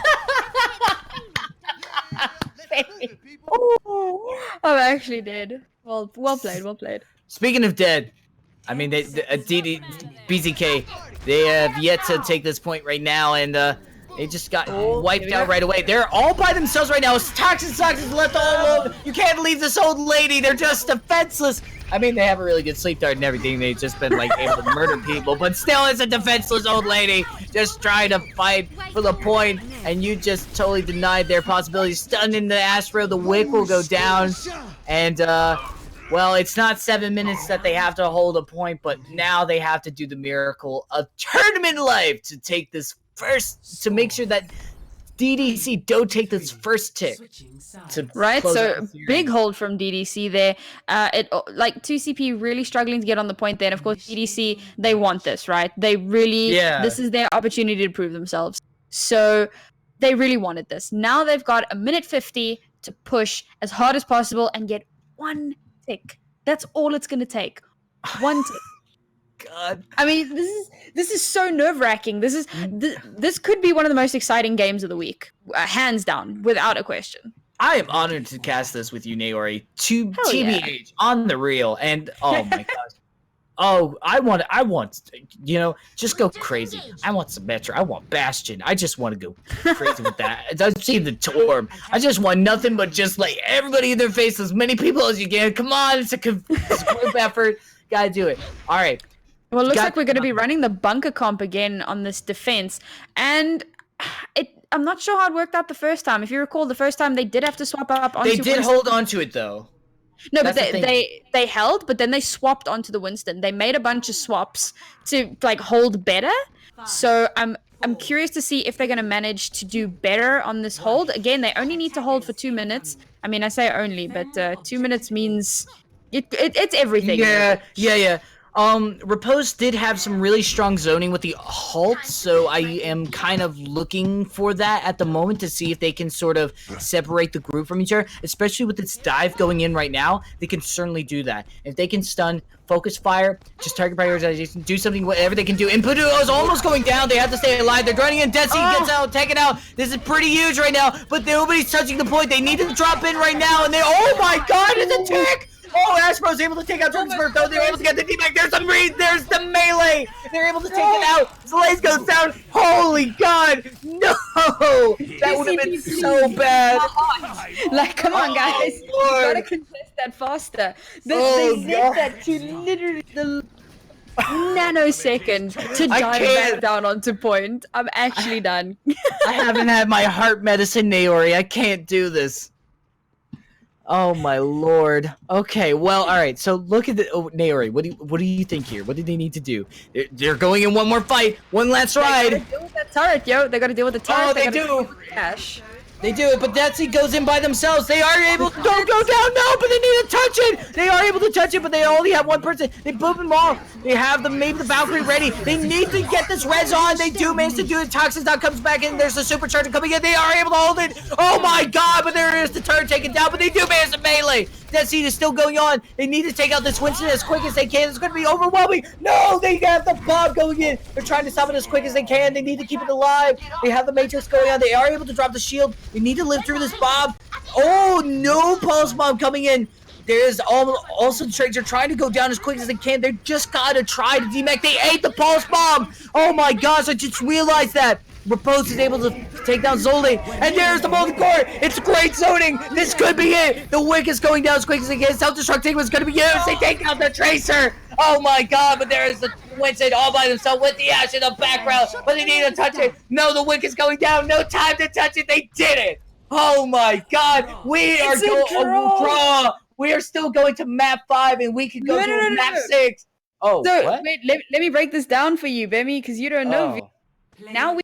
I'm actually dead. Well played, well played. Speaking of dead, I mean, BzK, they have yet to take this point right now, and they just got wiped out right away. They're all by themselves right now. Toxin sucks is left all alone. You can't leave this old lady. They're just defenseless. I mean, they have a really good sleep dart and everything. They've just been, like, able to murder people. But still, it's a defenseless old lady just trying to fight for the point. And you just totally denied their possibilities. Stunned into Astro. The wick will go down. And, well, it's not 7 minutes that they have to hold a point. But now they have to do the miracle of tournament life to take this to make sure that DDC don't take this first tick. Right, so big hold from DDC there. Like 2CP really struggling to get on the point there. And of course, DDC, they want this, right? They really, this is their opportunity to prove themselves. So they really wanted this. Now they've got a minute 50 to push as hard as possible and get 1 tick. That's all it's going to take. One tick. God. I mean, this is so nerve-wracking. This could be one of the most exciting games of the week, hands down, without a question. I am honored to cast this with you, Naori. Hell yeah. TBH on the real, and oh my gosh. Oh, I want, just go crazy. I want Symmetra. I want Bastion. I just want to go crazy with that. I've seen the Torm. I just want nothing but just like everybody in their face, as many people as you can. Come on, it's a group effort. Gotta do it. All right. Well, it looks like we're going to be running the bunker comp again on this defense, and I'm not sure how it worked out the first time. If you recall, the first time they did have to swap up onto They did hold on to it though. No, but they held, but then they swapped onto the Winston. They made a bunch of swaps to like hold better. So I'm curious to see if they're going to manage to do better on this hold. Again, they only need to hold for 2 minutes. I mean, I say only, but 2 minutes means it's everything. Yeah. Repose did have some really strong zoning with the halt, so I am kind of looking for that at the moment to see if they can sort of separate the group from each other, especially with its dive going in right now. They can certainly do that. If they can stun, focus fire, just target prioritization, do something, whatever they can do. Inpudo is almost going down. They have to stay alive. They're running in. Desi gets out, taken out. This is pretty huge right now, but nobody's touching the point. They need to drop in right now, and oh my god, it's a tick! Oh, Ashbro's able to take out Jordan's Smurf, though. They're able to get the D-back. There's the melee. They're able to take it out. Slays goes down. Holy God. No. That would have been so bad. Like, come on, guys. You gotta contest that faster. They did that to literally the nanosecond to dive back down onto point. I'm actually done. I haven't had my heart medicine, Naori. I can't do this. Oh my lord. Okay, well, all right. So look at the Naori. What do you think here? What do they need to do? They're going in one more fight, one last ride. They gotta deal with that turret, yo. They gotta deal with the turret. Oh, they do. Cash. They do it, but Desi goes in by themselves. They are able to don't go down, no, but they need to touch it. They are able to touch it, but they only have one person. They boop them all. They have maybe the Valkyrie ready. They need to get this res on. They do manage to do it. Toxins now comes back in. There's the supercharger coming in. They are able to hold it. Oh my god, but there is the turret taken down, but they do manage to melee. Desi is still going on. They need to take out this Winston as quick as they can. It's going to be overwhelming. No, they have the bomb going in. They're trying to stop it as quick as they can. They need to keep it alive. They have the Matrix going on. They are able to drop the shield. They need to live through this bomb. Oh, no pulse bomb coming in. There's also the trades are trying to go down as quick as they can. They just got to try to DMAC. They ate the pulse bomb. Oh my gosh, I just realized that. Repose is able to take down Zolde, and there's the Molten Core! It's great zoning! This could be it! The Wick is going down as quick as it can. Self-destructing was going to be used! They take out the Tracer! Oh my god, but there is the Winston all by themselves with the Ash in the background, but they need to touch it! No, the Wick is going down! No time to touch it! They did it! Oh my god! We are going to draw! We are still going to map 5, and we can go to map 6! Oh, so, what? Wait, let me break this down for you, Bemi, because you don't know. Oh. Now we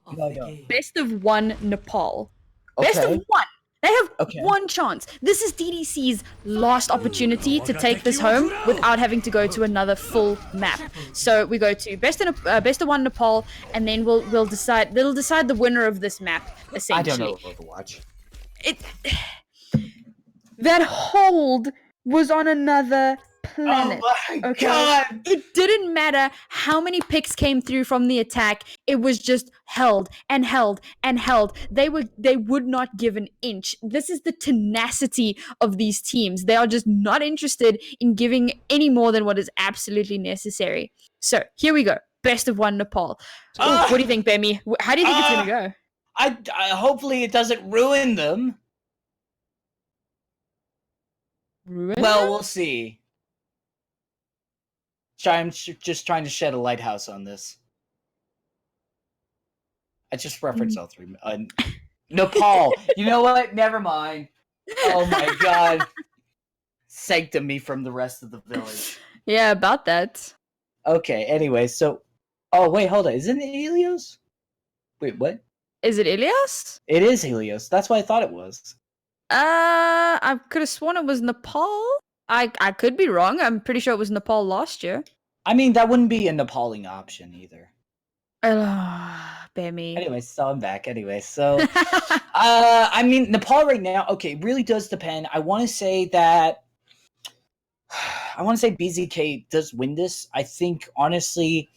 best of 1 Nepal. Okay. Best of 1. They have one chance. This is DDC's last opportunity to take this home without having to go to another full map. So we go to best of 1 Nepal, and then we'll decide. They'll decide the winner of this map. Essentially, I don't know Overwatch. That hold was on another planet. Oh my god! It didn't matter how many picks came through from the attack. It was just held and held and held. They would not give an inch. This is the tenacity of these teams. They are just not interested in giving any more than what is absolutely necessary. So here we go. Best of 1 Nepal. What do you think, Bemi? How do you think it's gonna go? I hopefully it doesn't ruin them. Well, we'll see. I'm just trying to shed a lighthouse on this. I just referenced all 3. Nepal. You know what? Never mind. Oh my god. Sanctum me from the rest of the village. Yeah, about that. Okay, anyway, so... Oh, wait, hold on. Isn't it Helios? Wait, what? Is it Ilias? It is Helios. That's what I thought it was. I could have sworn it was Nepal. I could be wrong. I'm pretty sure it was Nepal last year. I mean, that wouldn't be a Nepaling option either. Bemi. Anyway, so I'm back. Anyway, so... I mean, Nepal right now, okay, really does depend. I want to say that... I want to say BzK does win this. I think, honestly,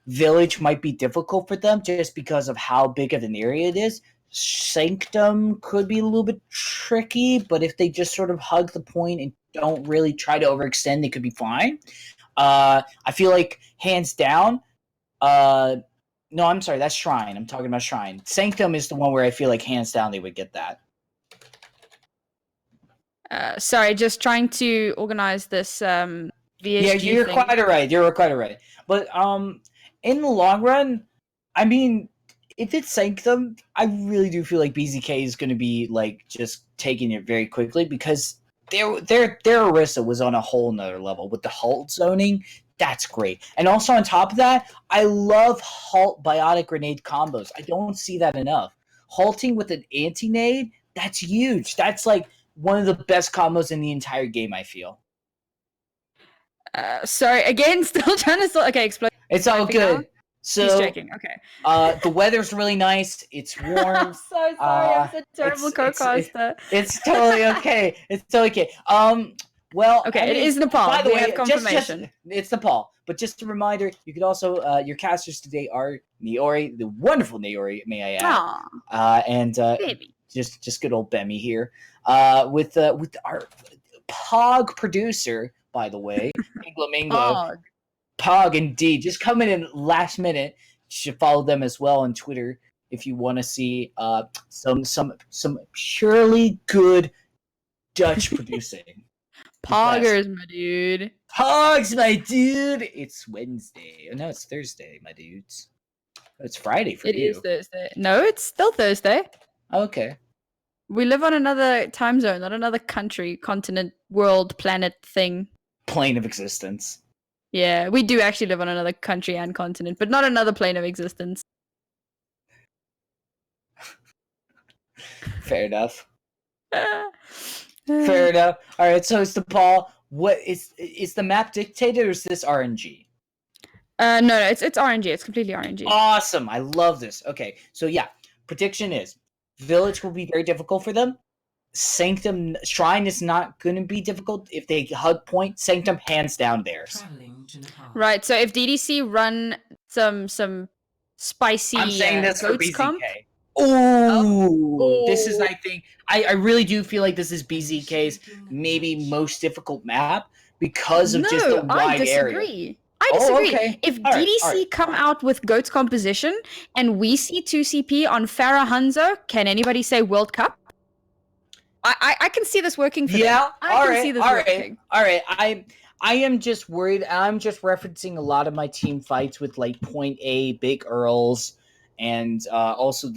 Village might be difficult for them just because of how big of an area it is. Sanctum could be a little bit tricky, but if they just sort of hug the point and don't really try to overextend, they could be fine. I feel like, hands down, no, I'm sorry, that's Shrine. I'm talking about Shrine. Sanctum is the one where I feel like, hands down, they would get that. Sorry, just trying to organize this VSG Yeah, you're thing. quite right. You're quite right. But in the long run, I mean, if it's Sanctum, I really do feel like BzK is going to be like just taking it very quickly because their Orisa was on a whole nother level with the halt zoning. That's great. And also on top of that, I love halt biotic grenade combos. I don't see that enough. Halting with an anti-nade, that's huge. That's like one of the best combos in the entire game, I feel. Sorry, again, still trying to... Okay, explain. It's all good. So, he's checking, okay. The weather's really nice. It's warm. I'm so sorry, I'm such a terrible co-caster. It's totally okay. It's totally okay. Well, okay, it is Nepal. By the way, have confirmation. It's Nepal. But just a reminder, you could also your casters today are Niori, the wonderful Niori, may I add, and baby. just good old Bemi here, with our Pog producer, by the way, Minglo. Pog, indeed. Just coming in last minute. You should follow them as well on Twitter if you want to see some purely good Dutch producing. Poggers, my dude. Pogs, my dude. It's Wednesday. Oh, no, it's Thursday, my dudes. It's Friday for you. It is Thursday. No, it's still Thursday. Okay. We live on another time zone, not another country, continent, world, planet thing. Plane of existence. Yeah, we do actually live on another country and continent, but not another plane of existence. Fair enough. Fair enough. All right, so it's the Paul. What is the map dictated, or is this RNG? No, it's RNG. It's completely RNG. Awesome. I love this. Okay, so yeah, prediction is Village will be very difficult for them. Sanctum Shrine is not going to be difficult if they hug point. Sanctum hands down theirs. Right. So if DDC run some spicy, I'm saying this for BzK. Comp? Oh, this is, I think, I really do feel like this is BzK's maybe most difficult map because of just the wide area. I disagree. Okay. If DDC come out with Goat's composition and we see 2CP on Farah Hanzo, can anybody say World Cup? I can see this working for them. I can see this working. All right. I am just worried. I'm just referencing a lot of my team fights with like Point A, Big Earls, and also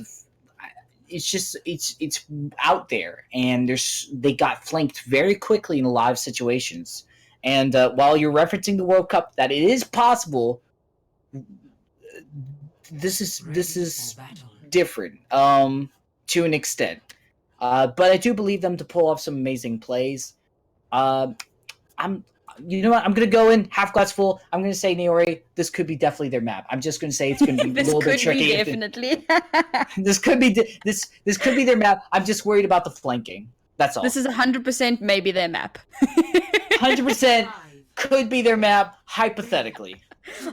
it's out there, and they got flanked very quickly in a lot of situations. And while you're referencing the World Cup, that it is possible, this is different to an extent. But I do believe them to pull off some amazing plays. You know what? I'm gonna go in half glass full. I'm gonna say Niori. This could be definitely their map. I'm just gonna say it's gonna be a little bit tricky. Definitely. This could be this could be their map. I'm just worried about the flanking. That's all. This is 100% maybe their map. 100% could be their map, hypothetically.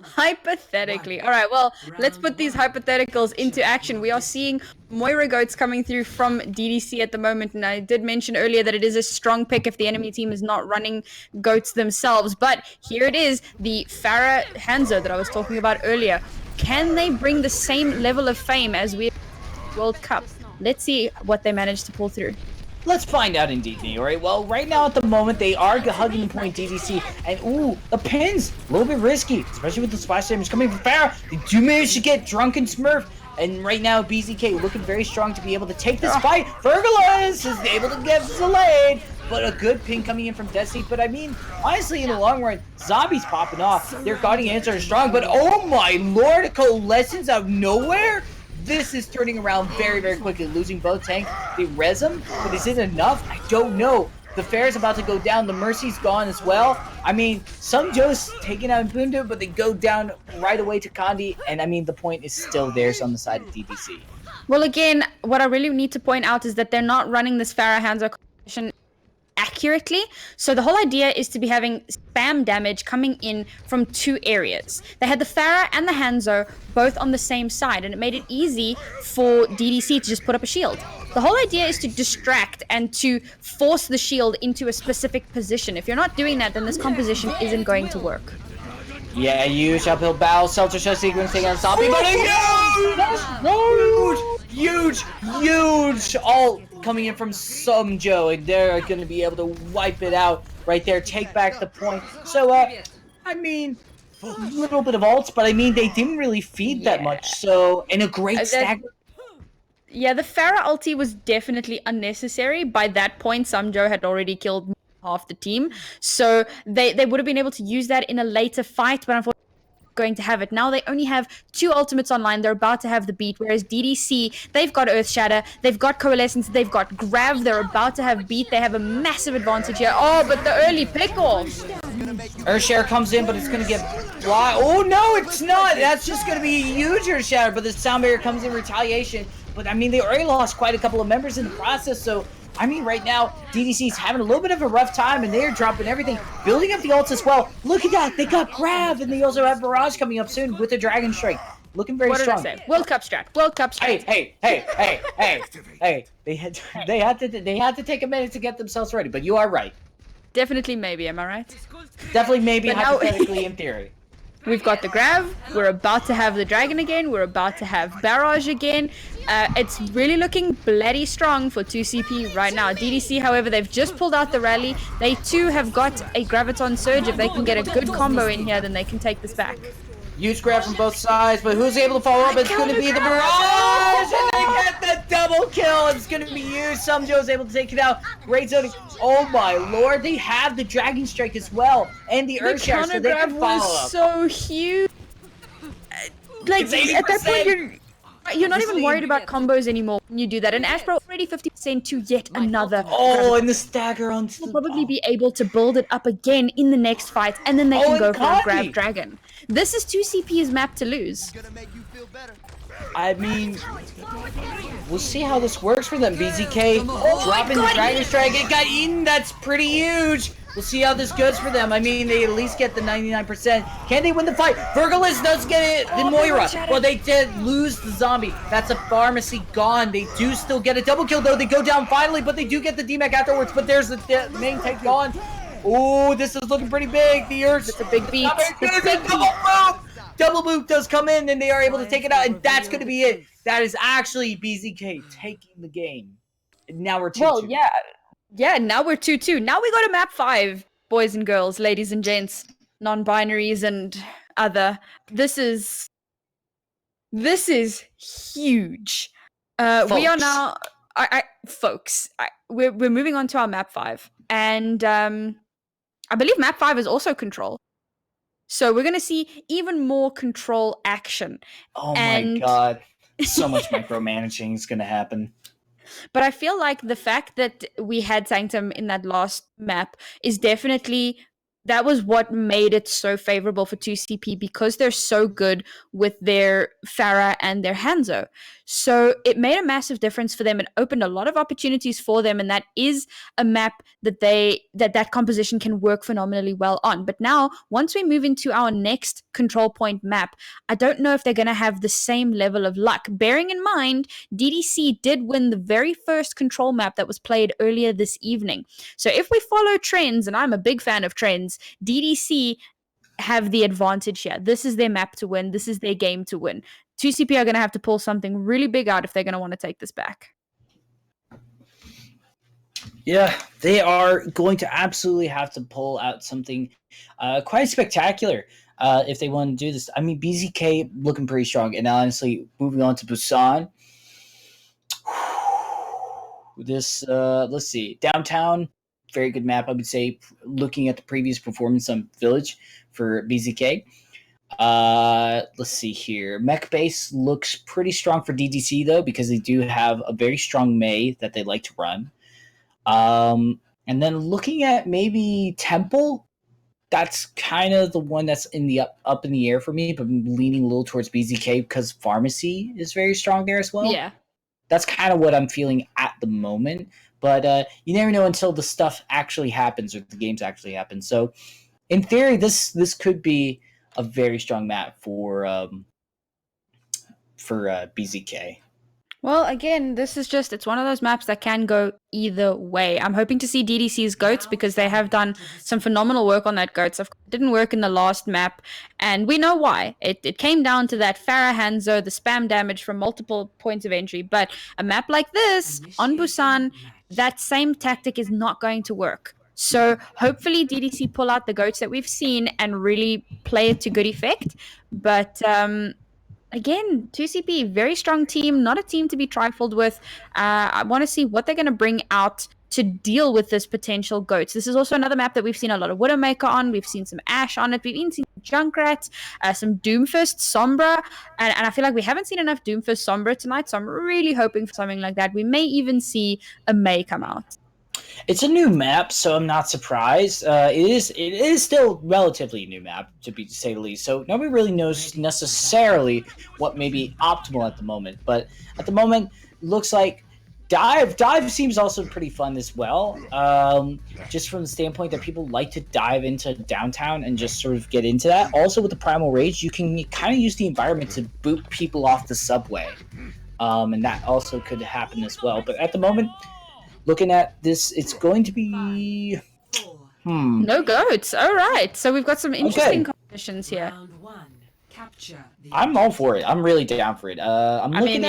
Hypothetically. All right, well, let's put these hypotheticals into action. We are seeing Moira Goats coming through from DDC at the moment, and I did mention earlier that it is a strong pick if the enemy team is not running Goats themselves. But here it is, the Farah Hanzo that I was talking about earlier. Can they bring the same level of fame as we World Cup? Let's see what they managed to pull through. Let's find out indeed, Niori. Well, right now at the moment, they are hugging point DDC, and ooh, the pins, a little bit risky, especially with the splash damage coming from Farah. They do manage to get Drunken Smurf, and right now BzK looking very strong to be able to take this fight. Fergalus is able to get delayed, but a good ping coming in from Destiny. But I mean, honestly, in the long run, Zombies popping off. Their guardian answer is strong, but oh my lord, Coalescence out of nowhere? This is turning around very, very quickly, losing both tanks. They res him, but is it enough? I don't know. The Fair is about to go down. The Mercy's gone as well. I mean, some Joe's taking out Bundu, but they go down right away to Kandi, and I mean, the point is still theirs on the side of DDC. Well, again, what I really need to point out is that they're not running this Farah Hanzo competition accurately. So the whole idea is to be having spam damage coming in from 2 areas. They had the Pharah and the Hanzo both on the same side, and it made it easy for DDC to just put up a shield. The whole idea is to distract and to force the shield into a specific position. If you're not doing that, then this composition isn't going to work. Yeah, huge uphill battle, Seltzer Show sequencing on Zombie, but huge ult coming in from Sumjo, and they're going to be able to wipe it out right there, take back the point. So, I mean, a little bit of ults, but I mean, they didn't really feed that much, so, and a great stagger. Yeah, the Pharah ulti was definitely unnecessary. By that point, Sumjo had already killed half the team, so they would have been able to use that in a later fight, but unfortunately going to have it. Now they only have 2 ultimates online. They're about to have the beat, whereas DDC, they've got Earth Shatter, they've got Coalescence, they've got Grav, they're about to have beat. They have a massive advantage here. Oh, but the early pick-off. Earth Shatter comes in, but it's going to get why? Oh, no, it's not. That's just going to be a huge Earth Shatter, but the Sound Barrier comes in retaliation. But, I mean, they already lost quite a couple of members in the process, so I mean, right now, DDC's having a little bit of a rough time, and they're dropping everything, building up the ults as well. Look at that. They got Grav, and they also have Barrage coming up soon with the Dragon Strike. Looking very strong. What did I say? World Cup strat. World Cup strat. Hey. They had to take a minute to get themselves ready, but you are right. Definitely maybe, am I right? Definitely maybe, But hypothetically, in theory. We've got the Grav, we're about to have the Dragon again, we're about to have Barrage again. It's really looking bloody strong for 2CP right now. DDC, however, they've just pulled out the rally. They too have got a Graviton Surge. If they can get a good combo in here, then they can take this back. Huge grab from both sides, but who's able to follow up? It's going to be the Barrage, and they get the double kill. It's going to be huge. Sumjo's able to take it out. Great zoning. Oh my lord, they have the Dragon Strike as well, and the Earth Shatter, so they can follow up. Was so huge. Like, at that point, you're not even worried about combos anymore when you do that. And Ashbro already 50% to yet another. Oh, and the stagger on. Will probably be able to build it up again in the next fight, and then they can go for a Grav Dragon. This is 2CP's map to lose. I mean, we'll see how this works for them. BzK dropping the Dragon Strike. It got eaten. That's pretty huge. We'll see how this goes for them. I mean, they at least get the 99%. Can they win the fight? Virgilus does get it. The Moira. Well, they did lose the zombie. That's a pharmacy gone. They do still get a double kill, though. They go down finally, but they do get the DMAC afterwards. But there's the main tank gone. Oh, this is looking pretty big. The Earth. It's a big beat. Double move does come in, and they are able to take it out, and that's going to be it. That is actually BzK taking the game. Now we're 2-2. Well, yeah. Yeah, now we're 2-2. Now we go to map 5, boys and girls, ladies and gents, non-binaries and other. This is huge. We are now, folks. We're moving on to our map 5, and I believe map 5 is also control. So we're gonna see even more control action. Oh my god! So much micromanaging is gonna happen. But I feel like the fact that we had Sanctum in that last map is definitely, that was what made it so favorable for 2CP, because they're so good with their Pharah and their Hanzo. So it made a massive difference for them and opened a lot of opportunities for them, and that is a map that that composition can work phenomenally well on. But now, once we move into our next control point map, I don't know if they're going to have the same level of luck. Bearing in mind, DDC did win the very first control map that was played earlier this evening. So if we follow trends, and I'm a big fan of trends, DDC have the advantage here. This is their map to win. This is their game to win. 2CP are going to have to pull something really big out if they're going to want to take this back. Yeah, they are going to absolutely have to pull out something quite spectacular if they want to do this. I mean, BzK looking pretty strong. And honestly, moving on to Busan. This, let's see. Downtown, very good map, I would say, looking at the previous performance on Village for BzK. Let's see here. Mech base looks pretty strong for DDC, though, because they do have a very strong Mei that they like to run. And then looking at maybe Temple, that's kind of the one that's in the up in the air for me, but I'm leaning a little towards BzK because Pharmacy is very strong there as well. Yeah. That's kind of what I'm feeling at the moment. But you never know until the stuff actually happens or the games actually happen. So in theory, this could be a very strong map for BzK. Well, again, it's one of those maps that can go either way. I'm hoping to see DDC's goats because they have done some phenomenal work on that goats. It didn't work in the last map, and we know why. It came down to that Farah Hanzo, the spam damage from multiple points of entry. But a map like this, on Busan, that same tactic is not going to work. So hopefully DDC pull out the goats that we've seen and really play it to good effect. But again, 2CP, very strong team, not a team to be trifled with. I want to see what they're going to bring out to deal with this potential goats. This is also another map that we've seen a lot of Widowmaker on. We've seen some Ashe on it. We've even seen Junkrat, some Doomfist, Sombra, and I feel like we haven't seen enough Doomfist, Sombra tonight, so I'm really hoping for something like that. We may even see a Mei come out. It's a new map, so I'm not surprised. It is still relatively a new map, to say the least. So nobody really knows necessarily what may be optimal at the moment. But at the moment, looks like dive seems also pretty fun as well. Just from the standpoint that people like to dive into downtown and just sort of get into that. Also, with the Primal Rage, you can kind of use the environment to boot people off the subway, and that also could happen as well. But at the moment, looking at this, it's going to be no goats. All right, so we've got some interesting competitions here. I'm all for it. I'm really down for it. I'm in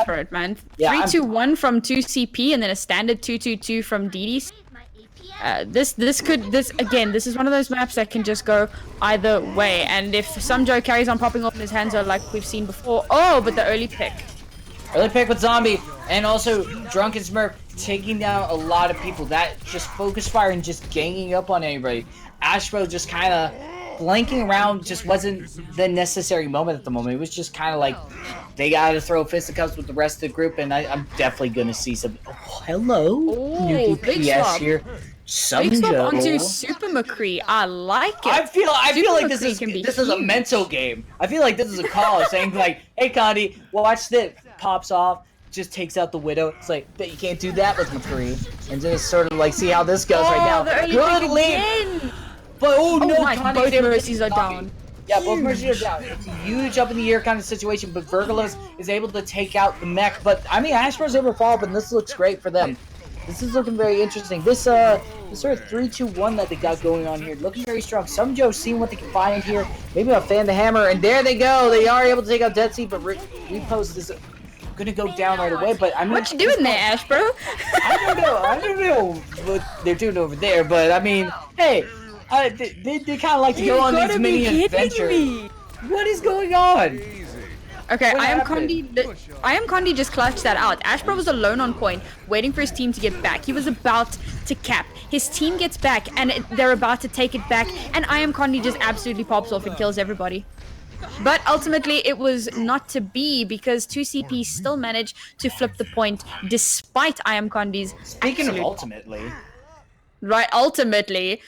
for it, man. 3-2-1 from 2CP, and then a standard 2-2-2 from DDC. This is one of those maps that can just go either way. And if Sumjo carries on popping off in his hands, like we've seen before, but the early pick. Early pick with Zombie, and also Drunken Smurf taking down a lot of people. That just focus fire and just ganging up on anybody. Ashbro just kind of blanking around just wasn't the necessary moment at the moment. It was just kind of like they got to throw fisticuffs with the rest of the group, and I'm definitely going to see some... Oh, hello. New DPS here. Big swap onto Super McCree. I like it. I feel like this is a mental game. I feel like this is a call saying like, hey Condi, watch this. Pops off, just takes out the Widow. It's like, bet you can't do that with McCree. And just sort of like see how this goes right now. Good lead. But no, both mercies are down. Yeah, both mercies are down. It's a huge up in the air kind of situation, but Virgilus is able to take out the mech. But I mean, Ashbro's able to fall, but this looks great for them. This is looking very interesting. This sort of 3-2-1 that they got going on here, looking very strong. Sumjo seeing what they can find here. Maybe a fan the hammer, and there they go. They are able to take out Dead Sea, but Repost is gonna go down right away. But I mean, what you doing there, Ash, bro? I don't know what they're doing over there. But I mean, hey, they kind of like to go on these mini adventures. What is going on? Okay, I am Condi just clutched that out. Ashbro was alone on point, waiting for his team to get back. He was about to cap. His team gets back, and they're about to take it back, and I am Condi just absolutely pops off and kills everybody. But ultimately, it was not to be because 2CP still managed to flip the point despite I am Condi's. Speaking of ultimately. Right, ultimately.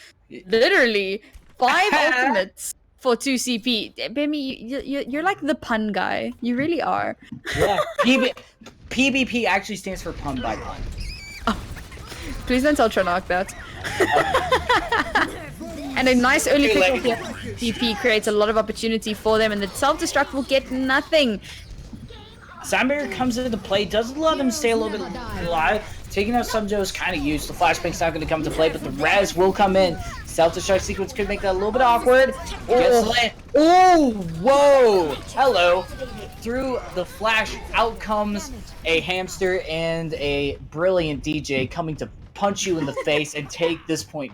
Literally, 5 ultimates. For 2CP, Bimmy, you're like the pun guy. You really are. Yeah, PBP actually stands for pun by pun. Oh, please don't tell Tronock that. And a nice early pick here. CP creates a lot of opportunity for them, and the self-destruct will get nothing. Sandberg comes into play, doesn't let him stay a little bit alive. Taking out Sumjo is kind of used. The flashbang's not going to come to play, but the res will come in. Self-destruct sequence could make that a little bit awkward. Oh, whoa! Hello. Through the flash, out comes a hamster and a brilliant DJ coming to punch you in the face and take this point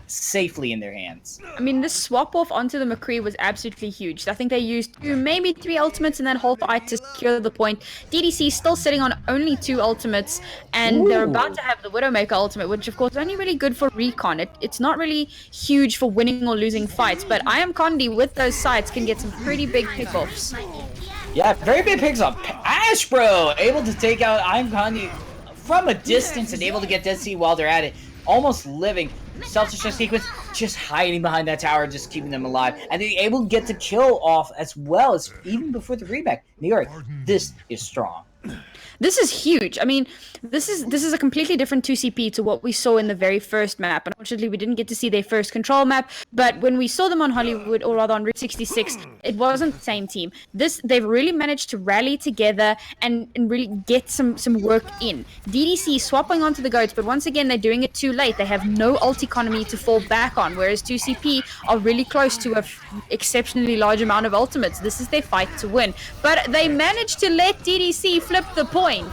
safely in their hands. I mean, this swap off onto the McCree was absolutely huge. I think they used 2, maybe 3 ultimates in that whole fight to secure the point. DDC still sitting on only 2 ultimates, and they're about to have the Widowmaker ultimate, which of course is only really good for recon. It's not really huge for winning or losing fights, but I am Condi with those sights can get some pretty big pickoffs. Yeah, very big picks up. Ash, bro, able to take out I am Condi from a distance and able to get Dead Sea while they're at it. Almost living. Self-destruct sequence, just hiding behind that tower, just keeping them alive. And they're able to get the kill off as well as even before the reback. New York, this is strong. This is huge. I mean, this is a completely different 2CP to what we saw in the very first map. Unfortunately, we didn't get to see their first control map, but when we saw them on Hollywood, or rather on Route 66, it wasn't the same team. They've really managed to rally together and really get some work in. DDC swapping onto the goats, but once again, they're doing it too late. They have no ult economy to fall back on, whereas 2CP are really close to a exceptionally large amount of ultimates. This is their fight to win, but they managed to let DDC flip the point.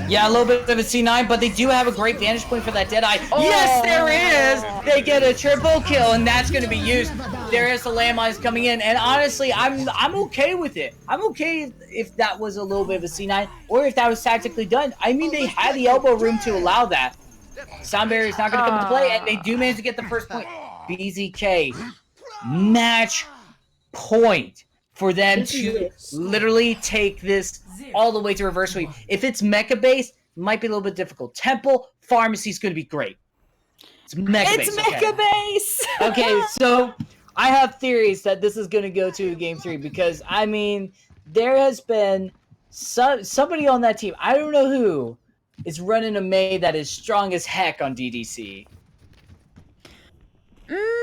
Yeah, a little bit of a C9, but they do have a great vantage point for that Deadeye. Oh. Yes, there is! They get a triple kill, and that's going to be used. There is the landmines coming in, and honestly, I'm okay with it. I'm okay if that was a little bit of a C9, or if that was tactically done. I mean, they had the elbow room to allow that. Sound barrier is not going to come into play, and they do manage to get the first point. BzK, match point for them to literally take this all the way to reverse sweep. If it's mecha based, it might be a little bit difficult. Temple Pharmacy is going to be great. It's mecha based. It's mecha based. Okay, so I have theories that this is going to go to game 3 because I mean there has been somebody on that team, I don't know who, is running a Mei that is strong as heck on DDC.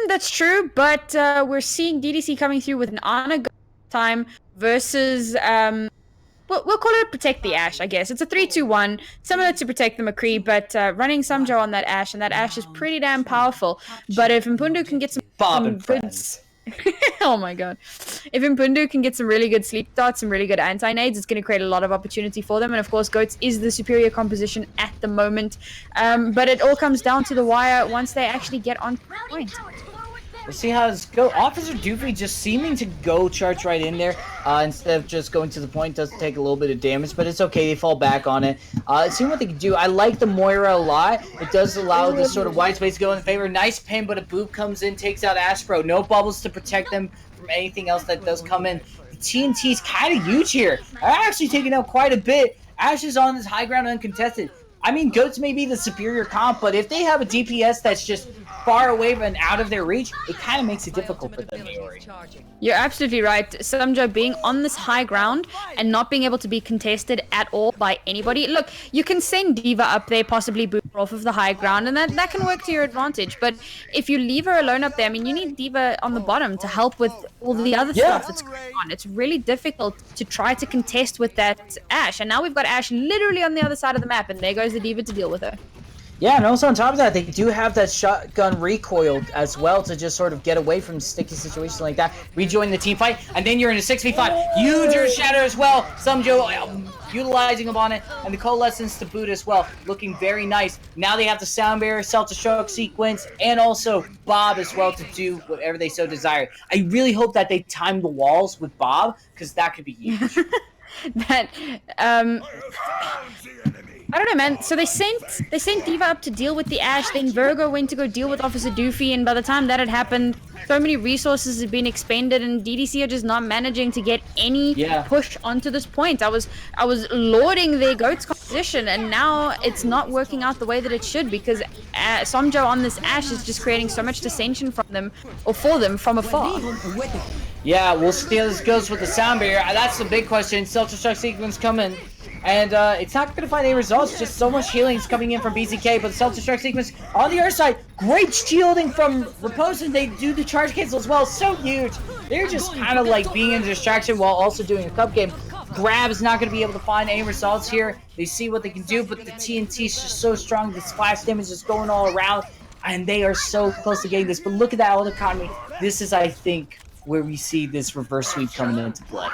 That's true, but we're seeing DDC coming through with an honor time versus we'll call it Protect the Ashe, I guess. It's a 3-2-1, similar to Protect the McCree, but running Samjo on that Ashe, and that Ashe is pretty damn powerful. But if Mpundu can get some good... oh my god. If Mpundu can get some really good sleep darts, some really good anti-nades, it's going to create a lot of opportunity for them. And of course, Goats is the superior composition at the moment. But it all comes down to the wire once they actually get on point. We'll see how this goes. Officer Doofy just seeming to go charge right in there instead of just going to the point. Does take a little bit of damage, but it's okay. They fall back on it. Seeing what they can do. I like the Moira a lot. It does allow this sort of wide space to go in favor. Nice pin, but a boop comes in, takes out Ashbro. No bubbles to protect them from anything else that does come in. The TNT's kind of huge here. They're actually taking out quite a bit. Ash is on this high ground uncontested. I mean, Goats may be the superior comp, but if they have a DPS that's just far away and out of their reach, it kind of makes it difficult for them, Maori. You're absolutely right. Samjo being on this high ground and not being able to be contested at all by anybody. Look, you can send D.Va up there, possibly boot her off of the high ground, and that can work to your advantage. But if you leave her alone up there, I mean, you need D.Va on the bottom to help with all the other stuff that's going on. It's really difficult to try to contest with that Ashe. And now we've got Ashe literally on the other side of the map, and there goes the D.Va to deal with her. Yeah, and also on top of that, they do have that shotgun recoiled as well to just sort of get away from sticky situations like that. Rejoin the team fight, and then you're in a 6v5. Huge Earth Shatter as well. Samjo utilizing him on it, and the Coalescence to boot as well. Looking very nice. Now they have the Sound Barrier, Self-Destruct sequence, and also Bob as well to do whatever they so desire. I really hope that they time the walls with Bob, because that could be huge. I don't know, man. So they sent D.Va up to deal with the Ashe, then Virgo went to go deal with Officer Doofy, and by the time that had happened, so many resources had been expended, and DDC are just not managing to get any push onto this point. I was lauding their Goats composition, and now it's not working out the way that it should, because Samjo on this Ashe is just creating so much dissension from them, or for them, from afar. Yeah, we'll see how this goes with the Sound Barrier. That's the big question. Self-Destruct sequence coming. And it's not going to find any results, just so much healing is coming in from BzK, but the self-destruct sequence on the other side, great shielding from Repose, and they do the charge cancel as well, so huge. They're just kind of like being in a distraction while also doing a cup game. Grab is not going to be able to find any results here. They see what they can do, but the TNT is just so strong, the splash damage is going all around, and they are so close to getting this. But look at that ult economy. This is, I think, where we see this reverse sweep coming into play.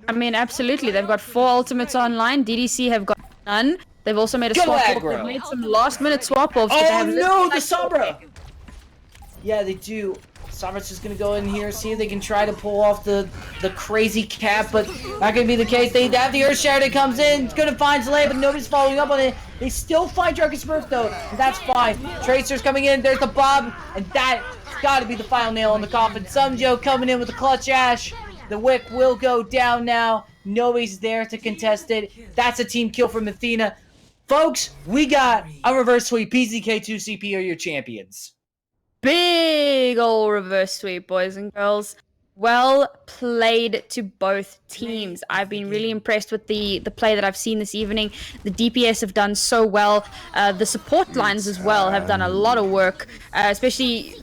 I mean, absolutely. They've got 4 ultimates online. DDC have got none. They've also made a swap off. They've made some last-minute swap offs. Oh no, the Sombra! Yeah, they do. Sombra's just gonna go in here, see if they can try to pull off the crazy cap, but not gonna be the case. They have the Earth Shatter that comes in. It's gonna find Slay, but nobody's following up on it. They still find Drunken Smurf though, and that's fine. Tracer's coming in. There's the Bob, and that's gotta be the final nail in the coffin. Samjo coming in with the clutch Ashe. The Wick will go down now. Nobody's there to contest it. That's a team kill from Athena. Folks, we got a reverse sweep. BzK 2CP are your champions. Big ol' reverse sweep, boys and girls. Well played to both teams. I've been really impressed with the play that I've seen this evening. The DPS have done so well. The support lines as well have done a lot of work. Especially,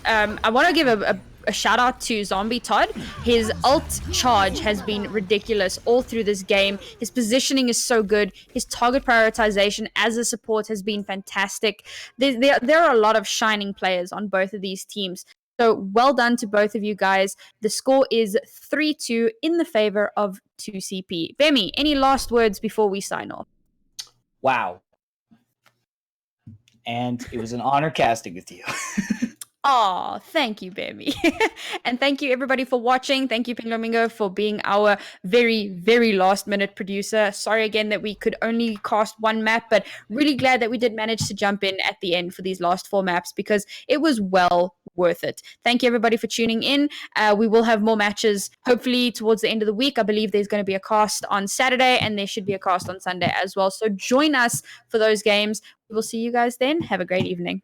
I want to give a shout out to Zombie Todd. His ult charge has been ridiculous all through this game. His positioning is so good. His target prioritization as a support has been fantastic. There are a lot of shining players on both of these teams. So well done to both of you guys. The score is 3-2 in the favor of 2CP. Femi, any last words before we sign off? Wow. And it was an honor casting with you. Oh, thank you, Bambi. And thank you, everybody, for watching. Thank you, Pingomingo, for being our very, very last minute producer. Sorry again that we could only cast one map, but really glad that we did manage to jump in at the end for these last 4 maps because it was well worth it. Thank you, everybody, for tuning in. We will have more matches, hopefully, towards the end of the week. I believe there's going to be a cast on Saturday, and there should be a cast on Sunday as well. So join us for those games. We will see you guys then. Have a great evening.